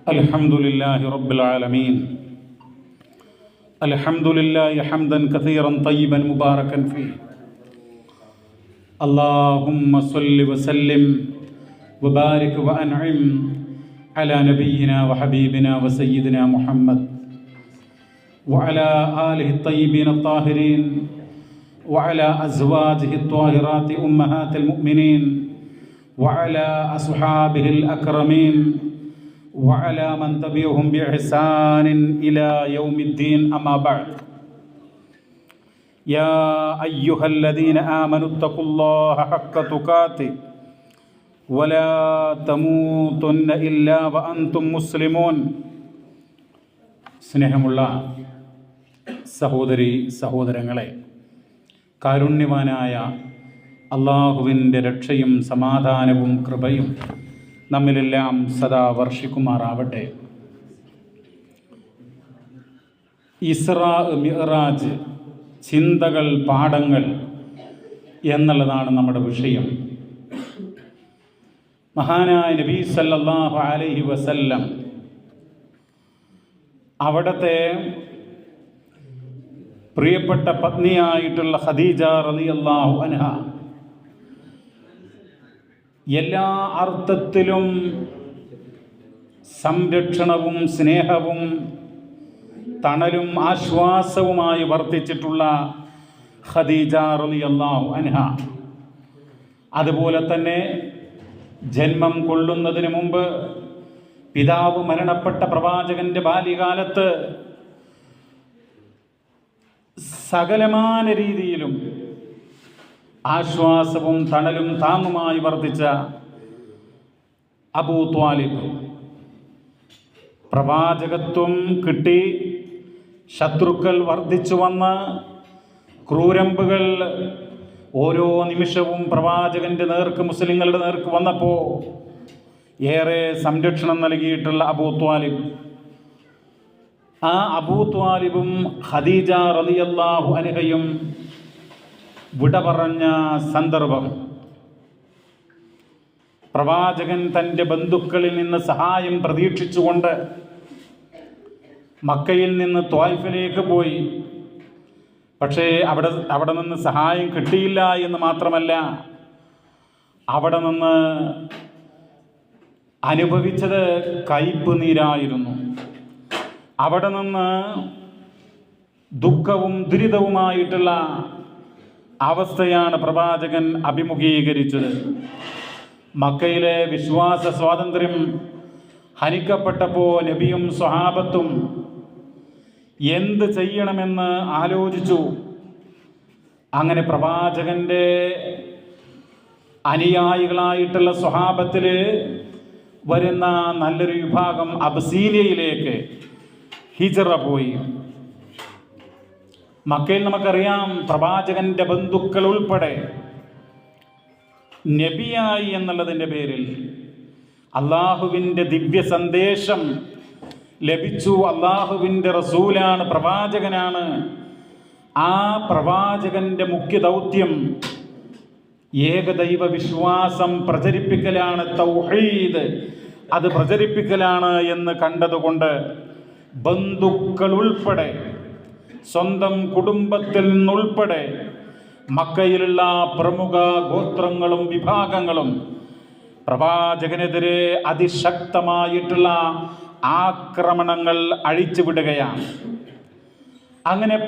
الحمد لله رب العالمين. الحمد لله حمدا كثيرا طيبا مباركا فيه. اللهم صل وسلم وبارك وأنعم على نبينا وحبيبنا وسيدنا محمد وعلى آله الطيبين الطاهرين وعلى أزواجه الطاهرات أمهات المؤمنين وعلى أصحابه الأكرمين وعلى من تبعهم بإحسان إلى يوم الدين. أما بعد، يا أيها الذين آمنوا اتقوا الله حق تقاته ولا تموتن إلا وأنتم مسلمون. സ്നേഹമുള്ള സഹോദരി സഹോദരങ്ങളെ, കാരുണ്യവാനായ അള്ളാഹുവിൻ്റെ രക്ഷയും സമാധാനവും കൃപയും നമ്മിലെല്ലാം സദാ വർഷിക്കുമാറാവട്ടെ. ഇസ്രാ മിഅ്റാജ്, ചിന്തകൾ, പാഠങ്ങൾ എന്നുള്ളതാണ് നമ്മുടെ വിഷയം. മഹാനായ നബി സല്ലല്ലാഹു അലൈഹി വസല്ലം അവിടുത്തെ പ്രിയപ്പെട്ട പത്നിയായിട്ടുള്ള ഖദീജ റളിയല്ലാഹു അൻഹ എല്ലാ അർത്ഥത്തിലും സംരക്ഷണവും സ്നേഹവും തണലും ആശ്വാസവുമായി വർത്തിച്ചിട്ടുള്ള ഖദീജ റളിയല്ലാഹു അൻഹ, അതുപോലെ തന്നെ ജന്മം കൊള്ളുന്നതിന് മുമ്പ് പിതാവ് മരണപ്പെട്ട പ്രവാചകന്റെ ബാല്യകാലത്ത് സകലമാന രീതിയിലും ആശ്വാസവും തണലും താങ്ങുമായി വർദ്ധിച്ച അബൂ ത്വാലിബ്, പ്രവാചകത്വം കിട്ടി ശത്രുക്കൾ വർദ്ധിച്ചു വന്ന ക്രൂരമ്പുകൾ ഓരോ നിമിഷവും പ്രവാചകന്റെ നേർക്ക്, മുസ്ലിങ്ങളുടെ നേർക്ക് വന്നപ്പോൾ ഏറെ സംരക്ഷണം നൽകിയിട്ടുള്ള അബൂ ത്വാലിബ്, ആ അബൂ ത്വാലിബും ഖദീജ റളിയല്ലാഹു അൻഹയും വിട പറഞ്ഞ സന്ദർഭം, പ്രവാചകൻ തൻ്റെ ബന്ധുക്കളിൽ നിന്ന് സഹായം പ്രതീക്ഷിച്ചുകൊണ്ട് മക്കയിൽ നിന്ന് ത്വായിഫിലേക്ക് പോയി. പക്ഷേ അവിടെ നിന്ന് സഹായം കിട്ടിയില്ല എന്ന് മാത്രമല്ല, അവിടെ നിന്ന് അനുഭവിച്ചത് കയ്പ് നീരായിരുന്നു. അവിടെ നിന്ന് ദുഃഖവും ദുരിതവുമായിട്ടുള്ള അവസ്ഥയാണ് പ്രവാചകൻ അഭിമുഖീകരിച്ചത്. മക്കയിലെ വിശ്വാസ സ്വാതന്ത്ര്യം ഹനിക്കപ്പെട്ടപ്പോൾ നബിയും സ്വഹാബത്തും എന്ത് ചെയ്യണമെന്ന് ആലോചിച്ചു. അങ്ങനെ പ്രവാചകന്റെ അനുയായികളായിട്ടുള്ള സ്വഹാബത്തിൽ വരുന്ന നല്ലൊരു വിഭാഗം അബ്സീനിയയിലേക്ക് ഹിജ്റ പോയി. മക്കയിൽ നമുക്കറിയാം, പ്രവാചകന്റെ ബന്ധുക്കൾ ഉൾപ്പെടെ നബിയായി എന്നുള്ളതിൻ്റെ പേരിൽ അള്ളാഹുവിൻ്റെ ദിവ്യ സന്ദേശം ലഭിച്ചു. അള്ളാഹുവിൻ്റെ റസൂലാണ്, പ്രവാചകനാണ്. ആ പ്രവാചകന്റെ മുഖ്യ ദൗത്യം ഏകദൈവ വിശ്വാസം പ്രചരിപ്പിക്കലാണ്, തൗഹീദ് അത് പ്രചരിപ്പിക്കലാണ് എന്ന് കണ്ടതുകൊണ്ട് ബന്ധുക്കൾ ഉൾപ്പെടെ, സ്വന്തം കുടുംബത്തിൽ നിന്നുൾപ്പെടെ മക്കയിലുള്ള പ്രമുഖ ഗോത്രങ്ങളും വിഭാഗങ്ങളും പ്രവാചകനെതിരെ അതിശക്തമായിട്ടുള്ള ആക്രമണങ്ങൾ അഴിച്ചുവിടുകയാണ്. അങ്ങനെ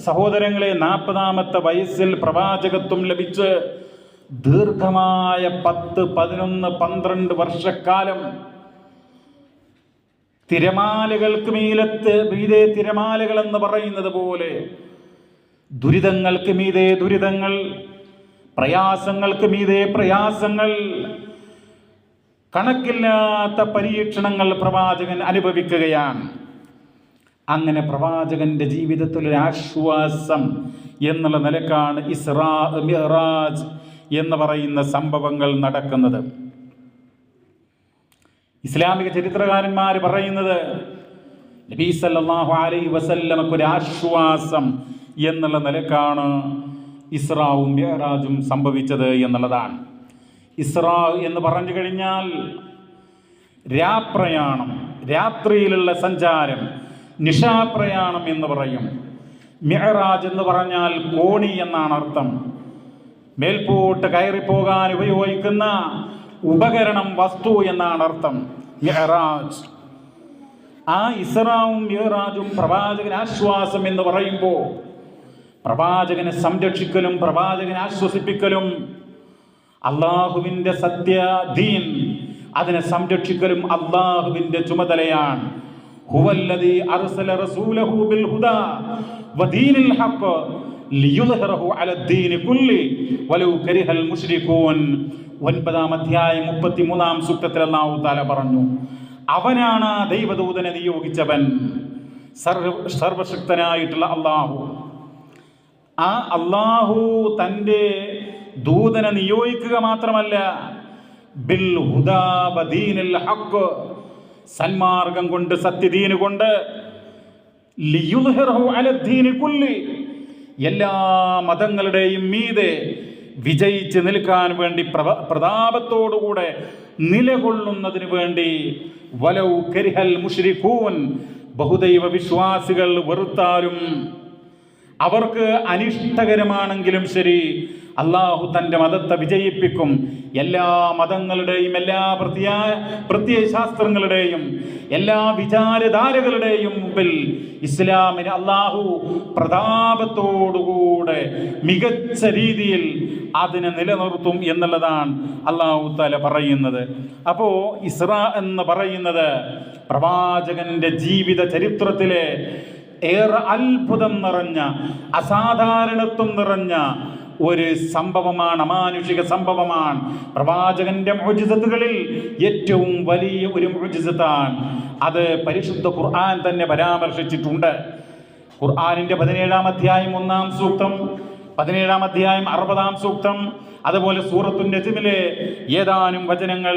സഹോദരങ്ങളെ, 40-ാമത്തെ വയസ്സിൽ പ്രവാചകത്വം ലഭിച്ച് ദീർഘമായ 10, 11, 12 വർഷക്കാലം തിരമാലകൾക്ക് മീതെ തിരമാലകൾ എന്ന് പറയുന്നത് പോലെ ദുരിതങ്ങൾക്ക് മീതെ ദുരിതങ്ങൾ, പ്രയാസങ്ങൾക്ക് മീതെ പ്രയാസങ്ങൾ, കണക്കില്ലാത്ത പരീക്ഷണങ്ങൾ പ്രവാചകൻ അനുഭവിക്കുകയാണ്. അങ്ങനെ പ്രവാചകന്റെ ജീവിതത്തിൽ ഒരു ആശ്വാസം എന്നുള്ള നിലക്കാണ് ഇസ്രാ മിഅ്റാജ് എന്ന് പറയുന്ന സംഭവങ്ങൾ നടക്കുന്നത്. ഇസ്ലാമിക ചരിത്രകാരന്മാർ പറയുന്നത് നബി സല്ലല്ലാഹു അലൈഹി വസല്ലമക്ക് ഒരു ആശ്വാസം എന്നുള്ള നിലക്കാണ് ഇസ്രാവും മിഅ്റാജും സംഭവിച്ചത് എന്നുള്ളതാണ്. ഇസ്രാ എന്ന് പറഞ്ഞു കഴിഞ്ഞാൽ രാപ്രയാണം, രാത്രിയിലുള്ള സഞ്ചാരം, നിശാപ്രയാണം എന്ന് പറയും. മിഅ്റാജ് എന്ന് പറഞ്ഞാൽ കോണി എന്നാണ് അർത്ഥം. മേൽപോട്ട് കയറിപ്പോകാൻ ഉപയോഗിക്കുന്ന ഉപകരണം, വസ്തു എന്നാണ് അർത്ഥം മിഅ്റാജ്. ആ ഇസ്റാവും മിഅ്റാജും പ്രവാചകന് ആശ്വാസം എന്ന് പറയുമ്പോൾ പ്രവാചകനെ സംരക്ഷിക്കലും പ്രവാചകനെ ആശ്വസിപ്പിക്കലും, അള്ളാഹുവിൻ്റെ സത്യ ദീൻ അതിനെ സംരക്ഷിക്കലും അള്ളാഹുവിൻ്റെ ചുമതലയാണ്. ഹുവല്ലദീ അർസല റസൂലഹു ബിൽ ഹുദാ വദീനിൽ ഹഖ് ലിയുദ്ഹിറഹു അലദ്ദീനി കുല്ലി വലൗ കരിഹൽ മുശ്രികൂൻ. 9-ാം അധ്യായം 33-ാം സൂക്തത്തിൽ അല്ലാഹു തആല പറഞ്ഞു, അവനാണ് ദൈവദൂതനെ നിയോഗിച്ചവൻ, സർവശക്തനായിട്ടുള്ള അള്ളാഹു. ആ അള്ളാഹു തൻ്റെ ദൂതനെ നിയോഗിക്കുക മാത്രമല്ല, ബിൽ ഹുദാ വദീനിൽ ഹഖ്, സന്മാർഗം കൊണ്ട്, സത്യദീന് കൊണ്ട്, ലിയുദ്ഹിറഹു അലദ്ദീനി കുല്ലി, എല്ലാ മതങ്ങളുടെയും മീതെ വിജയിച്ച് നിൽക്കാൻ വേണ്ടി, പ്രതാപത്തോടുകൂടെ നിലകൊള്ളുന്നതിന് വേണ്ടി, വലൗ കരിഹൽ മുശ്രികൂൻ, ബഹുദൈവ വിശ്വാസികൾ വെറുത്താലും അവർക്ക് അനിഷ്ടകരമാണെങ്കിലും ശരി, അള്ളാഹു തൻ്റെ മതത്തെ വിജയിപ്പിക്കും. എല്ലാ മതങ്ങളുടെയും എല്ലാ പ്രത്യയശാസ്ത്രങ്ങളുടെയും എല്ലാ വിചാരധാരകളുടെയും മുമ്പിൽ ഇസ്ലാമിന് അള്ളാഹു പ്രതാപത്തോടുകൂടെ മികച്ച രീതിയിൽ അതിനെ നിലനിർത്തും എന്നുള്ളതാണ് അള്ളാഹു തആല പറയുന്നത്. അപ്പോൾ ഇസ്രാ എന്ന് പറയുന്നത് പ്രവാചകന്റെ ജീവിത ചരിത്രത്തിലെ ഏറെ അത്ഭുതം നിറഞ്ഞ, അസാധാരണത്വം നിറഞ്ഞ ഒരു സംഭവമാണ്, അമാനുഷിക സംഭവമാണ്. പ്രവാചകന്റെ മുഅ്ജിസത്തുകളിൽ ഏറ്റവും വലിയ ഒരു മുഅ്ജിസത്താണ്. അത് പരിശുദ്ധ ഖുർആൻ തന്നെ പരാമർശിച്ചിട്ടുണ്ട്. ഖുർആനിന്റെ 17-ാം അധ്യായം 1-ാം സൂക്തം, 17-ാം അധ്യായം 60-ാം സൂക്തം, അതുപോലെ സൂറത്തുൻ നജ്മിലെ ഏതാനും വചനങ്ങൾ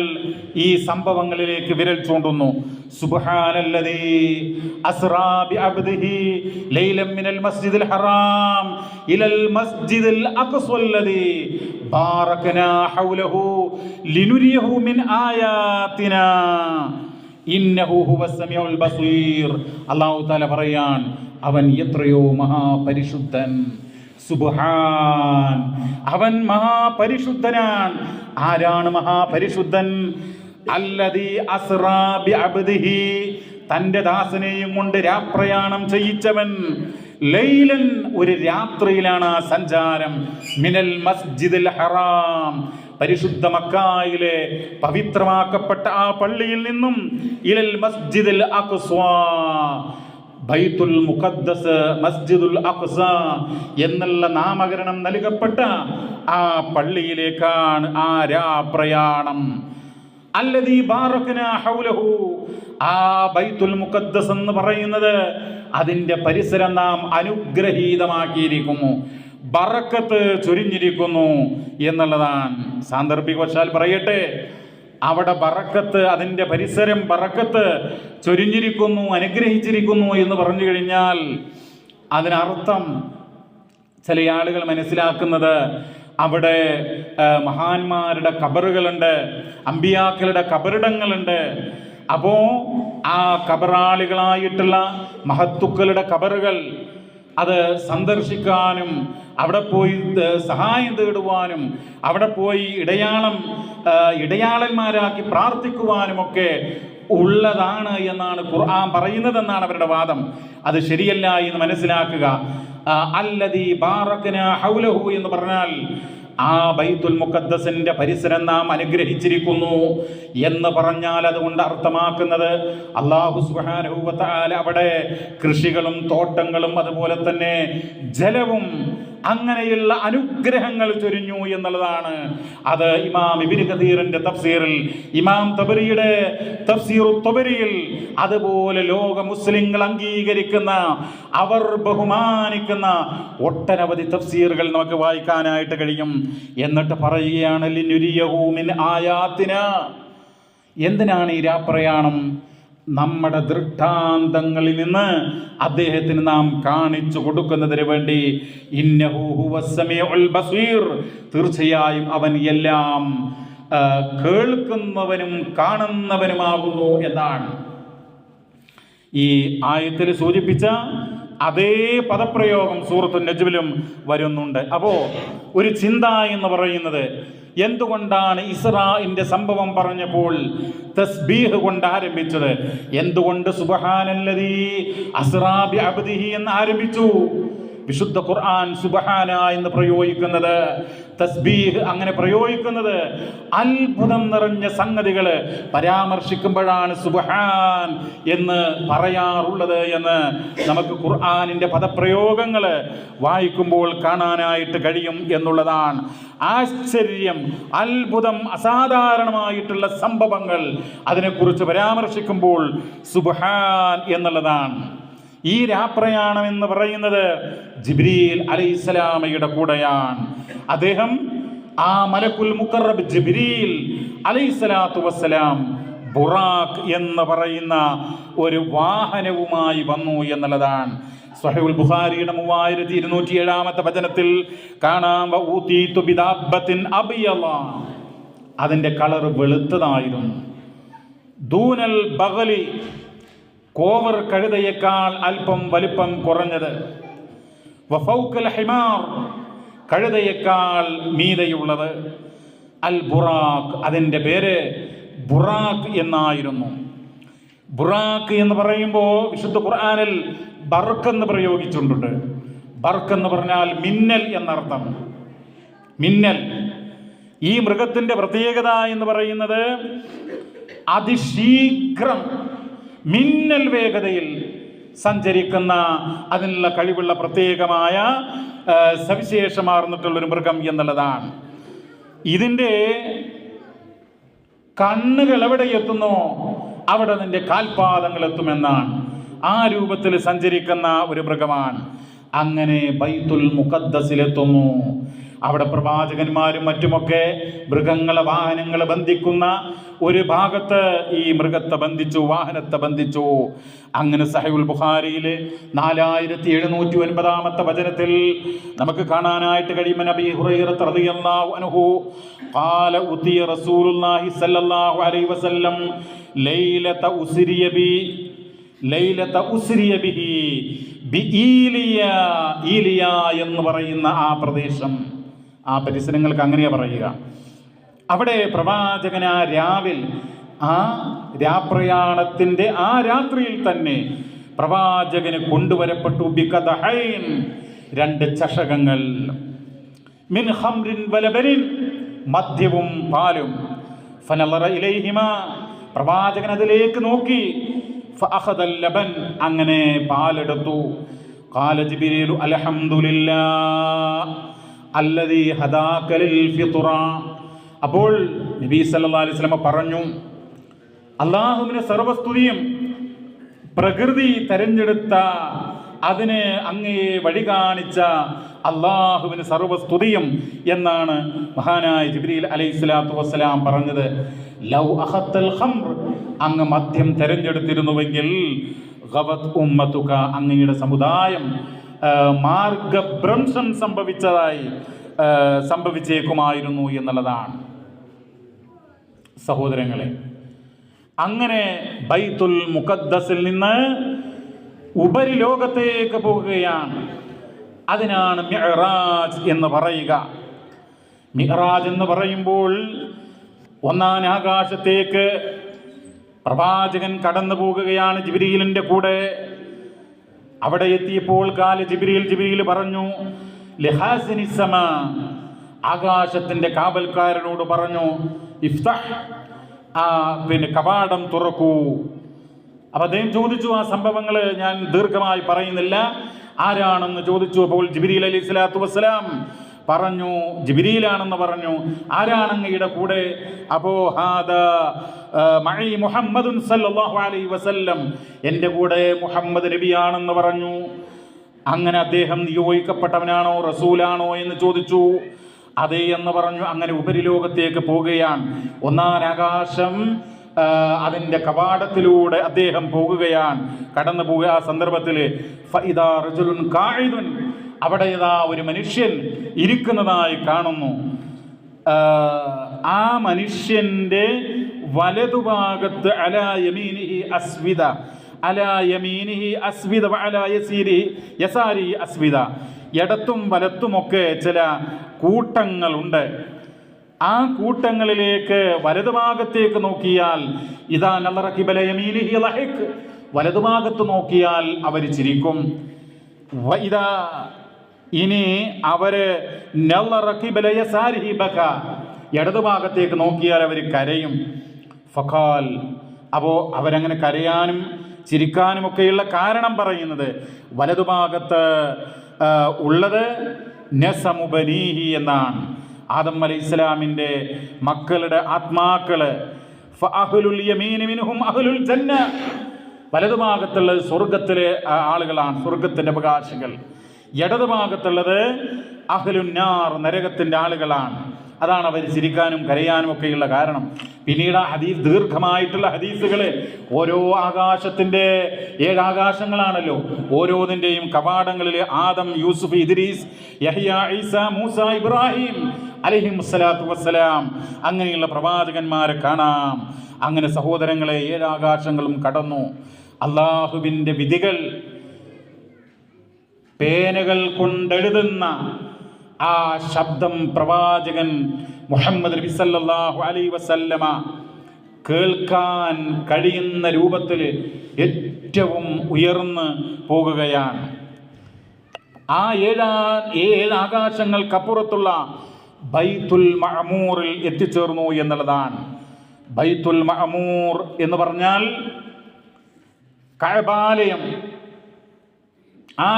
ഈ സംഭവങ്ങളിലേക്ക് വിരൽ ചൂണ്ടുന്നു. സുബ്ഹാനല്ലദീ അസ്റാ ബിഅബ്ദിഹി ലൈലൻ മിനൽ മസ്ജിദിൽ ഹറാം ഇലൽ മസ്ജിദിൽ അഖ്സല്ലദീ ബാറകനാ ഹൗലഹു ലിനുരിയഹു മിൻ ആയാതിനാ ഇന്നഹു ഹുവസ് സമീഉൽ ബസീർ. അല്ലാഹു തആല പറയാൻ, അവൻ എത്രയോ മഹാപരിശുദ്ധൻ. സുബ്ഹാൻ, അവൻ മഹാപരിശുദ്ധനാണ്. ആരാണ് മഹാപരിശുദ്ധൻ? അല്ലദീ അസ്റാ ബിഅബ്ദിഹി, തൻ്റെ ദാസനെയും കൊണ്ട് രാപ്രയാണം ചെയ്യിച്ചവൻ. ലൈലൻ, ഒരു രാത്രിയിലാണ് ആ സഞ്ചാരം. മിനൽ മസ്ജിദിൽ ഹറാം, പരിശുദ്ധ മക്കായിലെ പവിത്രമാക്കപ്പെട്ട ആ പള്ളിയിൽ നിന്നും ഇലൽ മസ്ജിദിൽ അഖ്സാ, ബൈത്തുൽ മുഖദ്ദസ്, മസ്ജിദുൽ അഖ്സ എന്നുള്ള നാമകരണം നൽകപ്പെട്ട ആ പള്ളിയിലേക്കാണ് ആ രാപ്രയാണം. അല്ലദീ ബാറകനാ ഹൗലഹു, ആ ബൈത്തുൽ മുഖദ്ദസ് എന്ന് പറയുന്നത് അതിൻ്റെ പരിസരം നാം അനുഗ്രഹീതമാക്കിയിരിക്കുന്നു, ബറക്കത്ത് ചൊരിഞ്ഞിരിക്കുന്നു എന്നുള്ളതാണ്. സാന്ദർഭികവശാൽ പറയട്ടെ, അവിടെ ബറക്കത്ത്, അതിൻ്റെ പരിസരം ബറക്കത്ത് ചൊരിഞ്ഞിരിക്കുന്നു, അനുഗ്രഹിച്ചിരിക്കുന്നു എന്ന് പറഞ്ഞു കഴിഞ്ഞാൽ അതിനർത്ഥം ചില ആളുകൾ മനസ്സിലാക്കുന്നത് അവിടെ മഹാന്മാരുടെ ഖബറുകളുണ്ട്, അമ്പിയാക്കളുടെ ഖബറിടങ്ങളുണ്ട്. അപ്പോൾ ആ ഖബറാളികളായിട്ടുള്ള മഹത്തുക്കളുടെ ഖബറുകൾ അത് സന്ദർശിക്കാനും അവിടെ പോയി സഹായം തേടുവാനും അവിടെ പോയി ഇടയാളന്മാരാക്കി പ്രാർത്ഥിക്കുവാനുമൊക്കെ ഉള്ളതാണ് എന്നാണ് ഖുർആൻ പറയുന്നതെന്നാണ് അവരുടെ വാദം. അത് ശരിയല്ല എന്ന് മനസ്സിലാക്കുക. അല്ലദീ ബാറകനാ ഹൗലഹു എന്ന് പറഞ്ഞാൽ ആ ബൈത്തുൽ മുഖദ്ദസിന്റെ പരിസരം നാം അനുഗ്രഹിച്ചിരിക്കുന്നു എന്ന് പറഞ്ഞാൽ അതുകൊണ്ട് അർത്ഥമാക്കുന്നത് അല്ലാഹു സുബ്ഹാനഹു വ തആല അവിടെ കൃഷികളും തോട്ടങ്ങളും അതുപോലെ തന്നെ ജലവും അങ്ങനെയുള്ള അനുഗ്രഹങ്ങൾ ചൊരിഞ്ഞു എന്നുള്ളതാണ്. അത് ഇമാം ഇബ്നു കതീറിന്റെ തഫ്സീറിൽ, ഇമാം തബരിയുടെ തഫ്സീറു തബരിയിൽ, അതുപോലെ ലോക മുസ്ലിങ്ങൾ അംഗീകരിക്കുന്ന, അവർ ബഹുമാനിക്കുന്ന ഒട്ടനവധി തഫ്സീറുകൾ നമുക്ക് വായിക്കാനായിട്ട് കഴിയും. എന്നിട്ട് പറയുകയാണ്, ലിനുരിയഹു മിൻ ആയാതിനാ, എന്തിനാണ് ഈ രാപ്രയാണം? നമ്മുടെ ദൃഷ്ടാന്തങ്ങളിൽ നിന്ന് അദ്ദേഹത്തിന് നാം കാണിച്ചു കൊടുക്കുന്നതിന് വേണ്ടി. ഇന്നഹു ഹുവസ് സമീഉൽ ബസീർ, തീർച്ചയായും അവൻ എല്ലാം കേൾക്കുന്നവനും കാണുന്നവനുമാകുന്നു എന്നാണ്. ഈ ആയത്തിൽ സൂചിപ്പിച്ച അതേ പദപ്രയോഗം സൂറത്തു നജ്മിലും വരുന്നുണ്ട്. അപ്പോൾ ഒരു ചിന്ത എന്ന് പറയുന്നത്, എന്തുകൊണ്ടാണ് ഇസ്രാഇന്റെ സംഭവം പറഞ്ഞപ്പോൾ തസ്ബീഹ് കൊണ്ട് ആരംഭിച്ചത്? എന്തുകൊണ്ട് സുബ്ഹാനല്ലദീ അസ്റാ ബി അബ്ദിഹി എന്ന് ആരംഭിച്ചു? വിശുദ്ധ ഖുർആൻ സുബ്ഹാന എന്ന് പ്രയോഗിക്കുന്നത്, തസ്ബീഹ് അങ്ങനെ പ്രയോഗിക്കുന്നത് അത്ഭുതം നിറഞ്ഞ സംഗതികൾ പരാമർശിക്കുമ്പോഴാണ് സുബ്ഹാൻ എന്ന് പറയാറുള്ളത് എന്ന് നമുക്ക് ഖുർആനിൻ്റെ പദപ്രയോഗങ്ങൾ വായിക്കുമ്പോൾ കാണാനായിട്ട് കഴിയും എന്നുള്ളതാണ്. ആശ്ചര്യം, അത്ഭുതം, അസാധാരണമായിട്ടുള്ള സംഭവങ്ങൾ അതിനെക്കുറിച്ച് പരാമർശിക്കുമ്പോൾ സുബ്ഹാൻ എന്നുള്ളതാണ്. ഈ രാപ്രയാണം എന്ന് പറയുന്നത് ജിബ്രീൽ അലൈഹിസ്സലാമയുടെ കൂടെയാണ്. അദ്ദേഹം ആ മലക്കുൽ മുഖറബ് ജിബ്രീൽ അലൈഹിസ്സലാത്തു വസ്സലാം ബുറാഖ് എന്ന് പറയുന്ന ഒരു വാഹനവുമായി വന്നു എന്നുള്ളതാണ്. സ്വഹീഹുൽ ബുഖാരിയുടെ 3207 വചനത്തിൽ കാണാം, വഊതീതു ബിദാബത്തിൻ അബിയള, അതിൻ്റെ കളർ വെളുത്തതായിരുന്നു. ദൂനൽ ബഗലി, കോവർ കഴുതയേക്കാൾ അല്പം വലിപ്പം കുറഞ്ഞത്. വഫൗകൽ ഹിമാർ, കഴുതയേക്കാൾ മീതയുള്ളത്. അൽ ബുറാഖ്, അതിൻ്റെ പേര് ബുറാഖ് എന്നായിരുന്നു. ബുറാഖ് എന്ന് പറയുമ്പോൾ വിശുദ്ധ ഖുർആനിൽ ബർക്ക് എന്ന് പ്രയോഗിച്ചിട്ടുണ്ട്. ബർക്ക് എന്ന് പറഞ്ഞാൽ മിന്നൽ എന്നർത്ഥം. മിന്നൽ. ഈ മൃഗത്തിൻ്റെ പ്രത്യേകത എന്ന് പറയുന്നത് അതിശീഘ്രം മിന്നൽ വേഗതയിൽ സഞ്ചരിക്കുന്ന, അതിനുള്ള കഴിവുള്ള പ്രത്യേകമായ സവിശേഷമാർന്നിട്ടുള്ളൊരു മൃഗം എന്നുള്ളതാണ്. ഇതിൻ്റെ കണ്ണുകൾ എവിടെ എത്തുന്നോ അവിടെ അതിൻ്റെ കാൽപാദങ്ങൾ എത്തുമെന്നാണ്. ആ രൂപത്തിൽ സഞ്ചരിക്കുന്ന ഒരു മൃഗമാണ്. അങ്ങനെ ബൈത്തുൽ മുഖദ്ദസിലെത്തുന്നു. അവിടെ പ്രവാചകന്മാരും മറ്റുമൊക്കെ മൃഗങ്ങളെ, വാഹനങ്ങളെ ബന്ധിക്കുന്ന ഒരു ഭാഗത്ത് ഈ മൃഗത്തെ ബന്ധിച്ചു, വാഹനത്തെ ബന്ധിച്ചു. അങ്ങനെ സഹീഹുൽ ബുഖാരിയിൽ 4709 വചനത്തിൽ നമുക്ക് കാണാനായിട്ട് കഴിയും, നബി ഹുറൈറ റളിയല്ലാഹു അൻഹു ഖാല ഉതിയ റസൂലുള്ളാഹി സ്വല്ലല്ലാഹു അലൈഹി വസല്ലം ലൈലത ഉസ്രിയ ബിഹി ബിഈലിയ. ഈലിയ എന്ന് പറയുന്ന ആ പ്രദേശം, ആ പരിസരങ്ങൾക്ക് അങ്ങനെയാ പറയുക. അവിടെ പ്രവാചകൻ ആ രാവിൽ, ആ രാപ്രയാണത്തിൻ്റെ ആ രാത്രിയിൽ തന്നെ പ്രവാചകന് കൊണ്ടുവരപ്പെട്ടു ബിഖദഹൈൻ, 2 ചഷകങ്ങൾ, മിൻ ഖംറിൻ വലബനിൻ, മദ്യവും പാലും. ഫനളറ ഇലൈഹിമാ, പ്രവാചകൻ അതിലേക്ക് നോക്കി. ഫഅഖദൽ ലബൻ, അങ്ങനെ പാലെടുത്തു. ഖാല ജിബ്രീൽ അൽഹംദുലില്ലാഹ് അല്ലദീ ഹദാക ലിൽ ഫിത്ര. അപ്പോൾ നബി സല്ലല്ലാഹു അലൈഹി വസല്ലം പറഞ്ഞു, അല്ലാഹുവിനെ സർവസ്തുതിയും, പ്രകൃതി തെരഞ്ഞെടുത്ത, അതിന് അങ്ങയെ വഴി കാണിച്ച അള്ളാഹുവിന് സർവസ്തുതിയും എന്നാണ് മഹാനായ ജിബ്രീൽ അലൈഹിസ്സലാത്തു വസ്സലാം പറഞ്ഞത്. ലൗ അഖത്തൽ ഖംർ, അങ്ങ് മദ്യം തെരഞ്ഞെടുത്തിരുന്നുവെങ്കിൽ ഗവത് ഉമ്മതുക, അങ്ങയുടെ സമുദായം മാർഗഭ്രംശം സംഭവിച്ചേക്കുമായിരുന്നു എന്നുള്ളതാണ്. സഹോദരങ്ങളെ, അങ്ങനെ ബൈത്തുൽ മുഖദ്ദസിൽ നിന്ന് ഉപരിലോകത്തേക്ക് പോകുകയാണ്. അതിനാണ് മിഅ്റാജ് എന്ന് പറയുക. മിഅ്റാജ് എന്ന് പറയുമ്പോൾ 1-ാം ആകാശത്തേക്ക് പ്രവാചകൻ കടന്നു പോകുകയാണ് ജിബ്രീലിൻ്റെ കൂടെ. അവിടെ എത്തിയപ്പോൾ ജിബ്രീൽ പറഞ്ഞു, ലിഹാസിനിസ്സമാ, ആകാശത്തിൻ്റെ കാവൽക്കാരനോട് പറഞ്ഞു, ഇഫ്തഹ്, കവാടം തുറക്കൂ. അപ്പം അദ്ദേഹം ചോദിച്ചു, ആ സംഭവങ്ങൾ ഞാൻ ദീർഘമായി പറയുന്നില്ല, ആരാണെന്ന് ചോദിച്ചു. അപ്പോൾ ജിബ്രീൽ അലൈഹിസ്സലാത്തു വസ്സലാം പറഞ്ഞു, ജിബ്രീലാണെന്ന് പറഞ്ഞു. ആരാണ് അങ്ങയുടെ കൂടെ? അപ്പോൾ ഹാദാ മഈ മുഹമ്മദുൻ സല്ലല്ലാഹു അലൈഹി വസല്ലം, എൻ്റെ കൂടെ മുഹമ്മദ് നബിയാണെന്ന് പറഞ്ഞു. അങ്ങനെ അദ്ദേഹം നിയോഗിക്കപ്പെട്ടവനാണോ റസൂലാണോ എന്ന് ചോദിച്ചു. അതേ എന്ന് പറഞ്ഞു. അങ്ങനെ ഉപരിലോകത്തേക്ക് പോകുകയാണ്. 1-ാം ആകാശം, അതിൻ്റെ കവാടത്തിലൂടെ അദ്ദേഹം പോകുകയാണ്, കടന്നു പോകുക. ആ സന്ദർഭത്തിൽ ഫഇദാ റജുലുൻ ഖാഇദുൻ, അവിടെ ഒരു മനുഷ്യൻ ഇരിക്കുന്നതായി കാണുന്നു. ആ മനുഷ്യൻ്റെ വലതുഭാഗത്ത് അലാ യമീനിഹി അസ്വിദ, അലാ യമീനിഹി അസ്വിദ വഅലാ യസാരിഹി അസ്വിദ. ഇടത്തും വലത്തുമൊക്കെ ചില കൂട്ടങ്ങളുണ്ട്. ആ കൂട്ടങ്ങളിലേക്ക് വലതുഭാഗത്തേക്ക് നോക്കിയാൽ ഇദാ നളറ ഖിബല യമീനിഹി ലഹിക്, വലതുഭാഗത്ത് നോക്കിയാൽ അവർ ചിരിക്കും. വഇദാ, ഇനി അവര് നളറ ഖിബല യസാരിഹി ബക, ഇടതുഭാഗത്തേക്ക് നോക്കിയാൽ അവർ കരയും. ഫഖാൽ, അപ്പോൾ അവരങ്ങനെ കരയാനും ചിരിക്കാനുമൊക്കെയുള്ള കാരണം പറയുന്നത് വലതുഭാഗത്ത് ഉള്ളത് നസമു ബനീഹി എന്നാണ്. ആദം അലൈഹിസ്സലാമിൻ്റെ മക്കളുടെ ആത്മാക്കള്. ഫഅഹ്ലുൽ യമീനി മിൻഹും അഹ്ലുൽ ജന്ന, വലതുഭാഗത്തുള്ളത് സ്വർഗത്തിലെ ആളുകളാണ്, സ്വർഗത്തിൻ്റെ അവകാശികൾ. ഇടതുഭാഗത്തുള്ളത് അഹ്ലുന്നാർ, നരകത്തിൻ്റെ ആളുകളാണ്. അതാണ് അവർ ചിരിക്കാനും കരയാനും ഒക്കെയുള്ള കാരണം. പിന്നീട് ആ ഹദീസ്, ദീർഘമായിട്ടുള്ള ഹദീസുകൾ, ഓരോ ആകാശത്തിൻ്റെ 7 ആകാശങ്ങളാണല്ലോ, ഓരോന്നിൻ്റെയും കവാടങ്ങളിൽ ആദം, യൂസുഫ്, ഇദ്രീസ്, യഹ്യ, ഈസ, മൂസ, ഇബ്രാഹിം അലൈഹിമുസ്സലാത്തു വസ്സലാം, അങ്ങനെയുള്ള പ്രവാചകന്മാരെ കാണാം. അങ്ങനെ സഹോദരങ്ങളെ 7 ആകാശങ്ങളും കടന്നു. അള്ളാഹുവിൻ്റെ വിധികൾ പേനകൾ കൊണ്ടെഴുതുന്ന ആ ശബ്ദം പ്രവാചകൻ മുഹമ്മദ് നബി സല്ലല്ലാഹു അലൈഹി വസല്ലമ കേൾക്കാൻ കഴിയുന്ന രൂപത്തിൽ ഏറ്റവും ഉയർന്ന് പോകുകയാണ്. ആ 7 ആകാശങ്ങൾക്കപ്പുറത്തുള്ള ബൈത്തുൽ മഅമൂറിൽ എത്തിച്ചേർന്നു എന്നുള്ളതാണ്. ബൈത്തുൽ മഅമൂർ എന്ന് പറഞ്ഞാൽ കഅബാലയം. ആ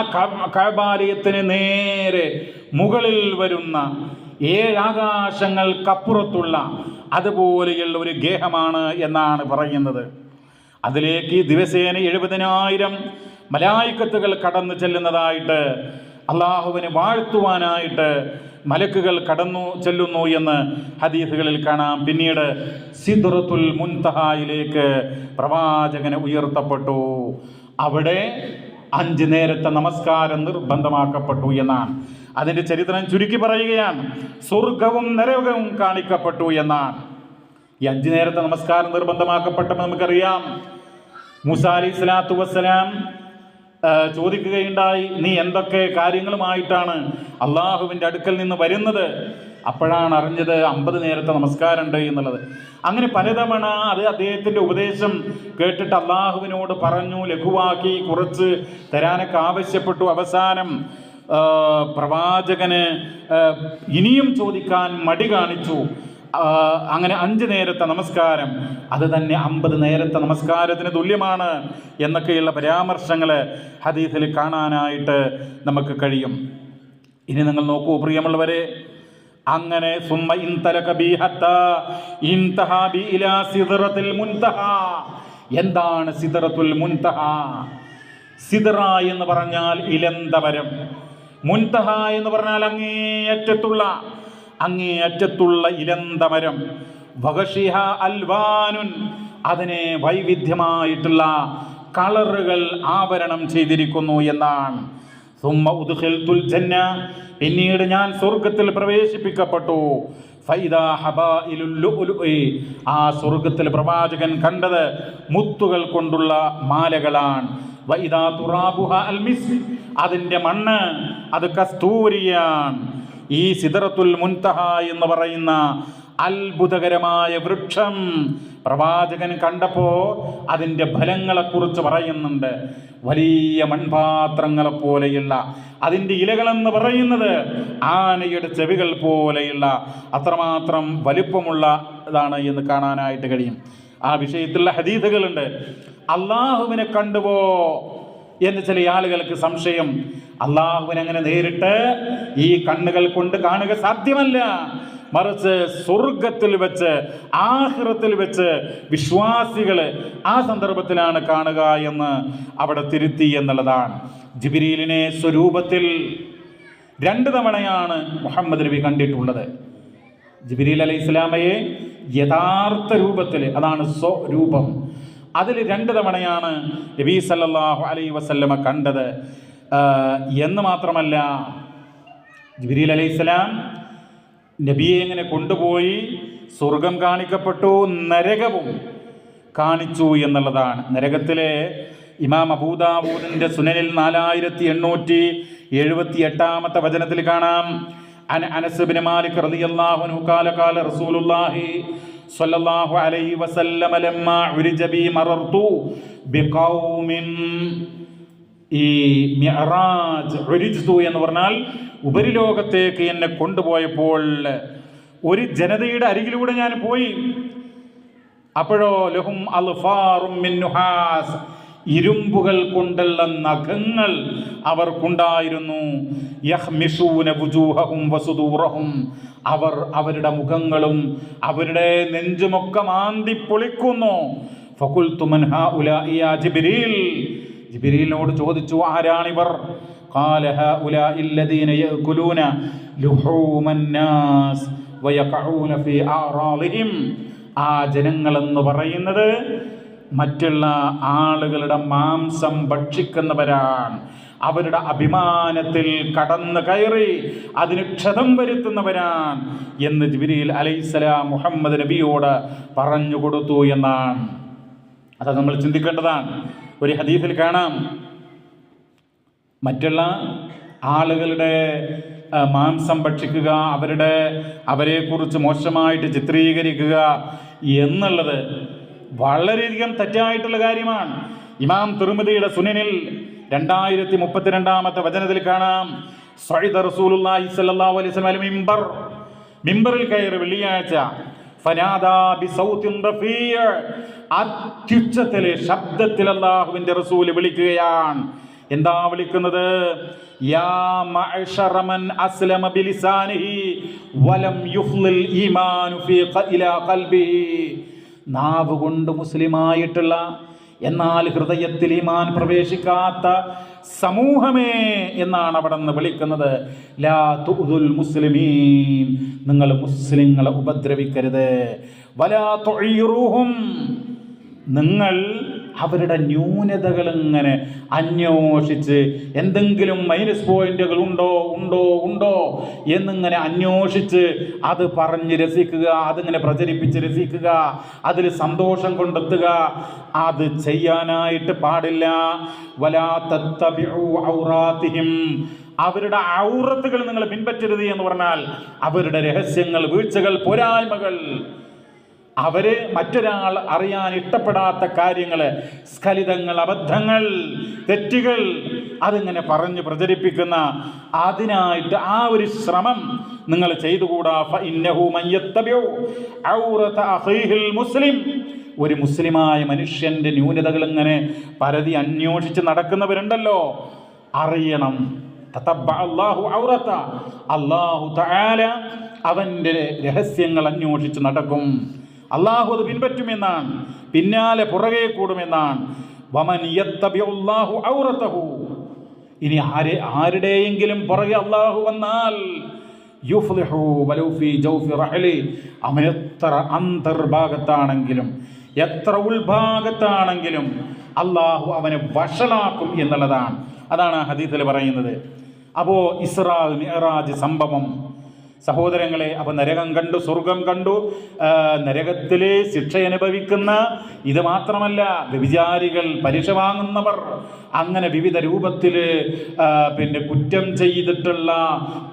കഅബാലയത്തിന് നേരെ മുകളിൽ വരുന്ന 7 ആകാശങ്ങൾക്കപ്പുറത്തുള്ള അതുപോലെയുള്ള ഒരു ഗേഹമാണ് എന്നാണ് പറയുന്നത്. അതിലേക്ക് ദിവസേന 70,000 മലായിക്കത്തുകൾ കടന്നു ചെല്ലുന്നതായിട്ട്, അള്ളാഹുവിനെ വാഴ്ത്തുവാനായിട്ട് മലക്കുകൾ കടന്നു ചെല്ലുന്നു എന്ന് ഹദീസുകളിൽ കാണാം. പിന്നീട് സിദ്റത്തുൽ മുൻതഹായിലേക്ക് പ്രവാചകനെ ഉയർത്തപ്പെട്ടു. അവിടെ 5 നേരത്തെ നമസ്കാരം നിർബന്ധമാക്കപ്പെട്ടു എന്നാണ്. അതിൻ്റെ ചരിത്രം ചുരുക്കി പറയുകയാണ്. സ്വർഗവും നരകവും കാണിക്കപ്പെട്ടു എന്നാണ്. ഈ 5 നേരത്തെ നമസ്കാരം നിർബന്ധമാക്കപ്പെട്ടപ്പോൾ നമുക്കറിയാം, മൂസാ അലൈഹി സ്വലാത്തു വസ്സലാം ചോദിക്കുകയുണ്ടായി, നീ എന്തൊക്കെ കാര്യങ്ങളുമായിട്ടാണ് അള്ളാഹുവിൻ്റെ അടുക്കൽ നിന്ന് വരുന്നത്? അപ്പോഴാണ് അറിഞ്ഞത് 50 നേരത്തെ നമസ്കാരം ഉണ്ട് എന്നുള്ളത്. അങ്ങനെ പലതവണ അത് അദ്ദേഹത്തിൻ്റെ ഉപദേശം കേട്ടിട്ട് അള്ളാഹുവിനോട് പറഞ്ഞു, ലഘുവാക്കി കുറച്ച് തരാനൊക്കെ ആവശ്യപ്പെട്ടു. അവസാനം പ്രവാചകന് ഇനിയും ചോദിക്കാൻ മടി കാണിച്ചു. അങ്ങനെ 5 നേരത്തെ നമസ്കാരം അത് തന്നെ 50 നേരത്തെ നമസ്കാരത്തിന് തുല്യമാണ് എന്നൊക്കെയുള്ള പരാമർശങ്ങൾ ഹദീസിൽ കാണാനായിട്ട് നമുക്ക് കഴിയും. ഇനി നിങ്ങൾ നോക്കൂ പ്രിയമുള്ളവരെ, അങ്ങനെ സുമ്മ ഇൻതലക ബി ഹത്താ ഇൻതഹാ ബി ഇലാ സിദ്റത്തുൽ മുൻതഹാ. എന്താണ് സിദ്റത്തുൽ മുൻതഹാ? സിദ്റ എന്ന് പറഞ്ഞാൽ ഇലന്തവരം, മുൻതഹ എന്ന് പറഞ്ഞാൽ അങ്ങേയറ്റത്തുള്ള ഇലന്തമരം. വഗശിഹ അൽവാനുൻ, അതിനെ വൈവിധ്യമായിട്ടുള്ള കളറുകൾ ആവരണം ചെയ്തിരിക്കുന്നു എന്നാണ്. സുമ്മ ഉദ്ഖിൽതുൽ ജന്ന, പിന്നീട് ഞാൻ സ്വർഗത്തിൽ പ്രവേശിപ്പിക്കപ്പെട്ടു. ഫൈദാ ഹബാഇലുൽ ലുഅ്ലുഇ, ആ സ്വർഗത്തിൽ പ്രവാചകൻ കണ്ടത് മുത്തുകൾ കൊണ്ടുള്ള മാലകളാണ്. വൈദാ തുറാബുഹ അൽ മിസ്ക്, അതിൻ്റെ മണ്ണ് അത് കസ്തൂരിയാണ്. ഈ സിദ്റത്തുൽ മുൻതഹ എന്ന് പറയുന്ന അത്ഭുതകരമായ വൃക്ഷം പ്രവാചകൻ കണ്ടപ്പോൾ അതിൻ്റെ ഫലങ്ങളെക്കുറിച്ച് പറയുന്നുണ്ട്. വലിയ മൺപാത്രങ്ങളെ പോലെയുള്ള അതിൻ്റെ ഇലകളെന്ന് പറയുന്നത് ആനയുടെ ചെവികൾ പോലെയുള്ള അത്രമാത്രം വലിപ്പമുള്ളതാണ് എന്ന് കാണാനായിട്ട് കഴിയും. ആ വിഷയത്തിലുള്ള ഹദീസുകളുണ്ട്. അള്ളാഹുവിനെ കണ്ടുവോ എന്ന് ചില ആളുകൾക്ക് സംശയം. അള്ളാഹുവിനെ അങ്ങനെ നേരിട്ട് ഈ കണ്ണുകൾ കൊണ്ട് കാണുക സാധ്യമല്ല. മറിച്ച് സ്വർഗത്തിൽ വെച്ച്, ആഖിറത്തിൽ വെച്ച് വിശ്വാസികൾ ആ സന്ദർഭത്തിലാണ് കാണുക എന്ന് അവിടെ തിരുത്തി എന്നുള്ളതാണ്. ജിബ്രീലിനെ സ്വരൂപത്തിൽ 2 തവണയാണ് മുഹമ്മദ് നബി കണ്ടിട്ടുള്ളത്. ജിബ്രീൽ അലൈഹി സ്വലാമയെ യഥാർത്ഥ രൂപത്തിൽ, അതാണ് സ്വരൂപം, അതിൽ 2 തവണയാണ് നബി സല്ലല്ലാഹു അലൈഹി വസല്ലമ കണ്ടത് എന്ന് മാത്രമല്ല, ജിബ്രീൽ അലൈഹിസ്സലാം നബിയെ ഇങ്ങനെ കൊണ്ടുപോയി സ്വർഗം കാണിക്കപ്പെട്ടു, നരകവും കാണിച്ചു എന്നുള്ളതാണ്. നരകത്തിലെ ഇമാം അബൂദാവൂദിന്റെ സുനനിൽ 4878 വചനത്തിൽ കാണാം, അനസ് ഇബ്നു മാലിക് റളിയല്ലാഹു അൻഹു ഖാല ഖാല റസൂലുള്ളാഹി സ്വല്ലല്ലാഹു അലൈഹി വസല്ലം ലമ്മാ ഉരിജ ബി മറർതു ബിഖൗമിൻ. ഈ മിഅ്റാജ് ഉരിജ്തു എന്ന് പറഞ്ഞാൽ ഉപരിലോകത്തേക്ക് എന്നെ കൊണ്ടുപോയപ്പോൾ ഒരു ജനതയുടെ അരികിലൂടെ ഞാൻ പോയി. അപ്പോഴോ ലഹും അൽഫാറും മിൻ നുഹാസ്, ഇരുമ്പുകൾ കൊണ്ടുള്ള നഖങ്ങൾ അവർക്കുണ്ടായിരുന്നു. യഹ്മിഷൂന വുജൂഹഹും വസുദൂറഹും, അവർ അവരുടെ മുഖങ്ങളും അവരുടെ നെഞ്ചുമൊക്കെ മാന്തി പൊളിക്കുന്നു. ഫഖുൽതു മൻ ഹൗലാഇ യാ ജിബ്രീൽ, ജിബ്രീലിനോട് ചോദിച്ചു, ആരാണിവർ? ഖാല ഹൗലാഇ അല്ലദീന യഅകുലൂന ലുഹൂമൻ നാസ് വയഖഊന ഫീ അറാളിഹിം. ആ ജനങ്ങളെന്ന് പറയുന്നത് മറ്റുള്ള ആളുകളുടെ മാംസം ഭക്ഷിക്കുന്നവരാണ്, അവരുടെ അഭിമാനത്തിൽ കടന്നു കയറി അതിന് ക്ഷതം വരുത്തുന്നവരാണ് എന്ന് ജിബ്രീൽ അലൈഹിസ്സലാം മുഹമ്മദ് നബിയോട് പറഞ്ഞു കൊടുത്തു എന്നാണ്. അത് നമ്മൾ ചിന്തിക്കേണ്ടതാണ്. ഒരു ഹദീസിൽ കാണാം, മറ്റുള്ള ആളുകളുടെ മാംസം ഭക്ഷിക്കുക, അവരെക്കുറിച്ച് മോശമായിട്ട് ചിത്രീകരിക്കുക എന്നുള്ളത് വളരെയധികം തെറ്റായിട്ടുള്ള കാര്യമാണ്. ഇമാം തിർമിദിയുടെ സുനനിൽ 2032 വചനത്തിൽ കാണാം, സഅദ റസൂലുള്ളാഹി സ്വല്ലല്ലാഹു അലൈഹി വസല്ലം മിമ്പർ, മിമ്പറിൽ കയറി വെള്ളിയാഴ്ച, ഫനാദാ ബിസൗത്തിൻ റഫീഅ, അത്യുച്ചത്തിലെ ശബ്ദത്തിൽ അല്ലാഹുവിന്റെ റസൂൽ വിളിക്കുകയാണ്. എന്താ വിളിക്കുന്നത്? യാ മഅ്ശറ മൻ അസ്ലമ ബിലിസാനിഹി വലം യുഫ്ലിൽ ഈമാനു ഫീ ഇലാ ഖൽബിഹി. നാവ് കൊണ്ട് മുസ്ലിമായിട്ടുള്ള എന്നാൽ ഹൃദയത്തിൽ ഈമാൻ പ്രവേശിക്കാത്ത സമൂഹമേ എന്നാണ് അവിടെ നിന്ന് വിളിക്കുന്നത്. ലാ തുഉദുൽ മുസ്ലിമീൻ, നിങ്ങൾ മുസ്ലിങ്ങളെ ഉപദ്രവിക്കരുത്. വലാ തുഈറുഹും, നിങ്ങൾ അവരുടെ ന്യൂനതകൾ ഇങ്ങനെ അന്വേഷിച്ച് എന്തെങ്കിലും മൈനസ് പോയിന്റുകൾ ഉണ്ടോ എന്നിങ്ങനെ അന്വേഷിച്ച് അത് പറഞ്ഞ് രസിക്കുക, അതിങ്ങനെ പ്രചരിപ്പിച്ച് രസിക്കുക, അതിൽ സന്തോഷം കൊണ്ടെത്തുക, അത് ചെയ്യാനായിട്ട് പാടില്ല. വലാ തത്തബിഉ ഔറാത്തിഹിം, അവരുടെ ഔറത്തുകൾ നിങ്ങൾ പിൻപറ്റരുത് എന്ന് പറഞ്ഞാൽ അവരുടെ രഹസ്യങ്ങൾ, വീഴ്ചകൾ, പോരായ്മകൾ, അവര് മറ്റൊരാൾ അറിയാൻ ഇഷ്ടപ്പെടാത്ത കാര്യങ്ങൾ, സ്ഖലിതങ്ങൾ, അബദ്ധങ്ങൾ, തെറ്റുകൾ, അതിങ്ങനെ പറഞ്ഞ് പ്രചരിപ്പിക്കുന്ന അതിനായിട്ട് ആ ഒരു ശ്രമം നിങ്ങൾ ചെയ്തുകൂടാ. ഫഇന്നഹു മൻ യത്തബിഉ ഔറത അഖീഹിൽ മുസ്ലിം, ഒരു മുസ്ലിമായ മനുഷ്യന്റെ ന്യൂനതകൾ ഇങ്ങനെ പരതി അന്വേഷിച്ച് നടക്കുന്നവരുണ്ടല്ലോ, അറിയണം. തതബ്ബഅല്ലാഹു ഔറത, അല്ലാഹു തആല അവന്റെ രഹസ്യങ്ങൾ അന്വേഷിച്ച് നടക്കും. അള്ളാഹു അത് പിൻപറ്റുമെന്നാണ്, പിന്നാലെ പുറകെ കൂടുമെന്നാണ്. വമൻ യത്തബിഉല്ലാഹു ഔറതഹു, ഇനി ആരുടെയെങ്കിലും പുറകെ അള്ളാഹു വന്നാൽ യുഫ്ലിഹു വലൗ ഫീ ജൗഫി റഹ്ലി, അവൻ എത്ര അന്തർഭാഗത്താണെങ്കിലും എത്ര ഉൾഭാഗത്താണെങ്കിലും അള്ളാഹു അവനെ വഷളാക്കും എന്നുള്ളതാണ്. അതാണ് ആ ഹദീസിൽ പറയുന്നത്. അപ്പോൾ ഇസ്രാ മിഅ്റാജ് സംഭവം സഹോദരങ്ങളെ, അപ്പോൾ നരകം കണ്ടു, സ്വർഗം കണ്ടു, നരകത്തിലെ ശിക്ഷ അനുഭവിക്കുന്ന, ഇത് മാത്രമല്ല വ്യഭിചാരികൾ, പലിശ വാങ്ങുന്നവർ, അങ്ങനെ വിവിധ രൂപത്തിൽ കുറ്റം ചെയ്തിട്ടുള്ള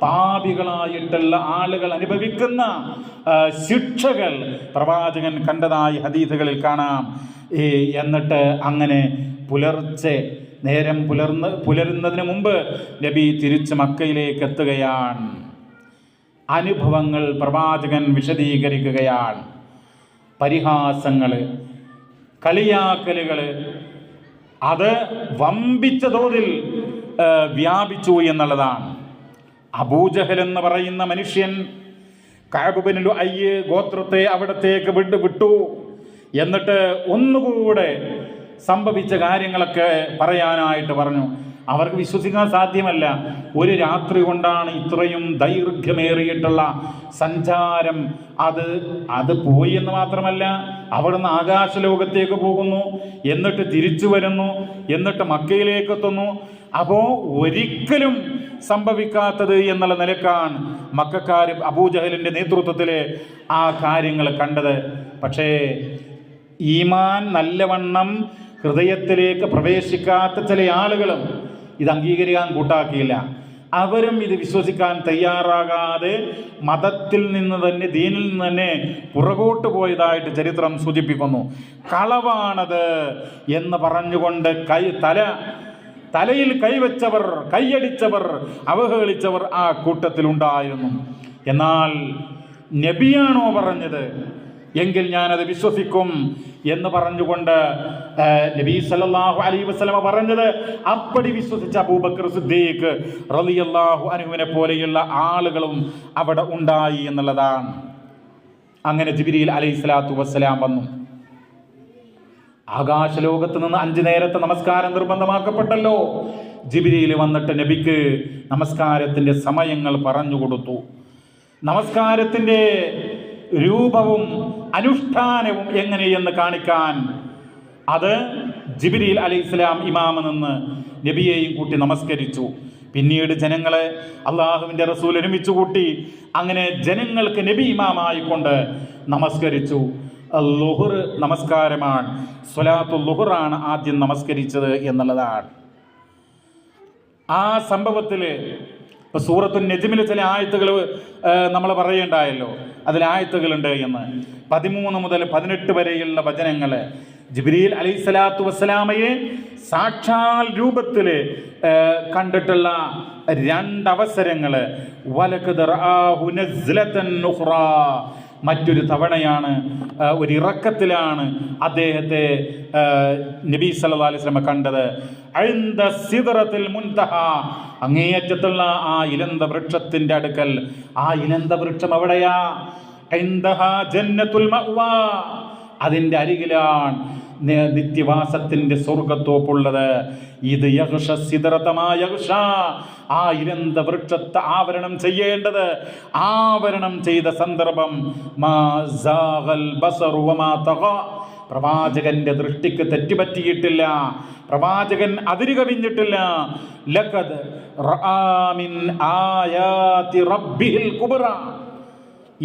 പാപികളായിട്ടുള്ള ആളുകൾ അനുഭവിക്കുന്ന ശിക്ഷകൾ പ്രവാചകൻ കണ്ടതായി ഹദീസുകളിൽ കാണാം. എന്നിട്ട് അങ്ങനെ പുലർച്ചെ നേരം പുലരുന്നതിന് മുമ്പ് നബി തിരിച്ച് മക്കയിലേക്ക് എത്തുകയാണ്. അനുഭവങ്ങൾ പ്രവാചകൻ വിശദീകരിക്കുകയാണ്. പരിഹാസങ്ങൾ, കളിയാക്കലുകൾ, അത് വമ്പിച്ച തോതിൽ വ്യാപിച്ചു എന്നുള്ളതാണ്. അബൂജഹൽ എന്ന് പറയുന്ന മനുഷ്യൻ കഅബ് ബിൻ ലുഅയ് ഗോത്രത്തെ അവിടത്തേക്ക് വിട്ടു. എന്നിട്ട് ഒന്നുകൂടെ സംഭവിച്ച കാര്യങ്ങളൊക്കെ പറയാനായിട്ട് പറഞ്ഞു. അവർക്ക് വിശ്വസിക്കാൻ സാധ്യമല്ല, ഒരു രാത്രി കൊണ്ടാണ് ഇത്രയും ദൈർഘ്യമേറിയിട്ടുള്ള സഞ്ചാരം. അത് പോയി എന്ന് മാത്രമല്ല, അവിടുന്ന് ആകാശലോകത്തേക്ക് പോകുന്നു, എന്നിട്ട് തിരിച്ചു വരുന്നു, എന്നിട്ട് മക്കയിലേക്ക് എത്തുന്നു. അപ്പോൾ ഒരിക്കലും സംഭവിക്കാത്തത് എന്നുള്ള നിലക്കാണ് മക്കക്കാർ അബൂജഹലിൻ്റെ നേതൃത്വത്തിൽ ആ കാര്യങ്ങൾ കണ്ടത്. പക്ഷേ ഈമാൻ നല്ലവണ്ണം ഹൃദയത്തിലേക്ക് പ്രവേശിക്കാത്ത ചില ആളുകളും ഇത് അംഗീകരിക്കാൻ കൂട്ടാക്കിയില്ല. അവരും ഇത് വിശ്വസിക്കാൻ തയ്യാറാകാതെ മതത്തിൽ നിന്ന് തന്നെ, ദീനിൽ നിന്ന് തന്നെ പുറകോട്ട് പോയതായിട്ട് ചരിത്രം സൂചിപ്പിക്കുന്നു. കളവാണത് എന്ന് പറഞ്ഞുകൊണ്ട് തലയിൽ കൈവച്ചവർ, കൈയടിച്ചവർ, അവഹേളിച്ചവർ ആ കൂട്ടത്തിലുണ്ടായിരുന്നു. എന്നാൽ നബിയാണോ പറഞ്ഞത് എങ്കിൽ ഞാനത് വിശ്വസിക്കും എന്ന് പറഞ്ഞുകൊണ്ട് നബി സല്ലല്ലാഹു അലൈഹി വസല്ലമ പറഞ്ഞത് അപ്പടി വിശ്വസിച്ച അബൂബക്കർ സിദ്ദീഖ് റളിയല്ലാഹു അൻഹുവിനെ പോലെയുള്ള ആളുകളും അവിടെ ഉണ്ടായി എന്നുള്ളതാണ്. അങ്ങനെ ജിബ്രീൽ അലൈഹിസ്സലാത്തു വസ്സലാം വന്നു. ആകാശലോകത്ത് നിന്ന് 5 നേരത്തെ നമസ്കാരം നിർബന്ധമാക്കപ്പെട്ടല്ലോ. ജിബ്രീൽ വന്നിട്ട് നബിക്ക് നമസ്കാരത്തിൻ്റെ സമയങ്ങൾ പറഞ്ഞു കൊടുത്തു. നമസ്കാരത്തിൻ്റെ രൂപവും അനുഷ്ഠാനവും എങ്ങനെയെന്ന് കാണിക്കാൻ അത് ജിബ്രീൽ അലൈഹിസ്സലാം ഇമാമ നിന്ന് നബിയെയും കൂട്ടി നമസ്കരിച്ചു. പിന്നീട് ജനങ്ങളെ അള്ളാഹുവിൻ്റെ റസൂൽ ഒരുമിച്ച് കൂട്ടി. അങ്ങനെ ജനങ്ങൾക്ക് നബി ഇമാമായിക്കൊണ്ട് നമസ്കരിച്ചു. ളുഹർ നമസ്കാരമാണ്, സ്വലാത്തുൽ ളുഹറാണ് ആദ്യം നമസ്കരിച്ചത് എന്നുള്ളതാണ്. ആ സംഭവത്തിൽ ഇപ്പോൾ സൂറത്തുൻ നജ്മിലെ ചില ആയത്തുകൾ നമ്മൾ പറയേണ്ടായല്ലോ. അതിൽ ആയത്തുകളുണ്ട് എന്ന് 13 മുതൽ 18 വരെയുള്ള വചനങ്ങൾ ജിബ്രീൽ അലൈഹിസ്സലാത്തു വസ്സലാമയെ സാക്ഷാൽ രൂപത്തിൽ കണ്ടിട്ടുള്ള 2 അവസരങ്ങൾ. വലഖദ് റആഹു നസ്ലതൻ ഉഖ്റാ, മറ്റൊരു തവണയാണ്, ഒരു ഇറക്കത്തിലാണ് അദ്ദേഹത്തെ നബി സല്ലല്ലാഹു അലൈഹി വസല്ലം കണ്ടത്. ഇൻദ സിദ്റത്തുൽ മുൻതഹ, അങ്ങേയറ്റത്തുള്ള ആ ഇലന്ത വൃക്ഷത്തിൻ്റെ അടുക്കൽ. ആ ഇലന്ത വൃക്ഷം എവിടെയാ? ഇൻദഹ ജന്നത്തുൽ മഅ്വാ, അതിൻ്റെ അരികിലാണ് നിത്യവാസത്തിൻ്റെ സ്വർഗത്തോപ്പുള്ളത്. ഇത് യഗ്ഷ സിദ്റതമാ യഗ്ഷ, ആ ഇലന്ത വൃക്ഷത്തെ ആവരണം ചെയ്യേണ്ടത്, ആവരണം ചെയ്ത സന്ദർഭം മാ സാഗൽ ബസറു വമാ തഗ, പ്രവാചകന്റെ ദൃഷ്ടിക്ക് തെറ്റുപറ്റിയിട്ടില്ല, പ്രവാചകൻ അതിരുകവിഞ്ഞിട്ടില്ല. ലഖദ് റആ മിൻ ആയാതി റബ്ബിഹിൽ കുബ്ര,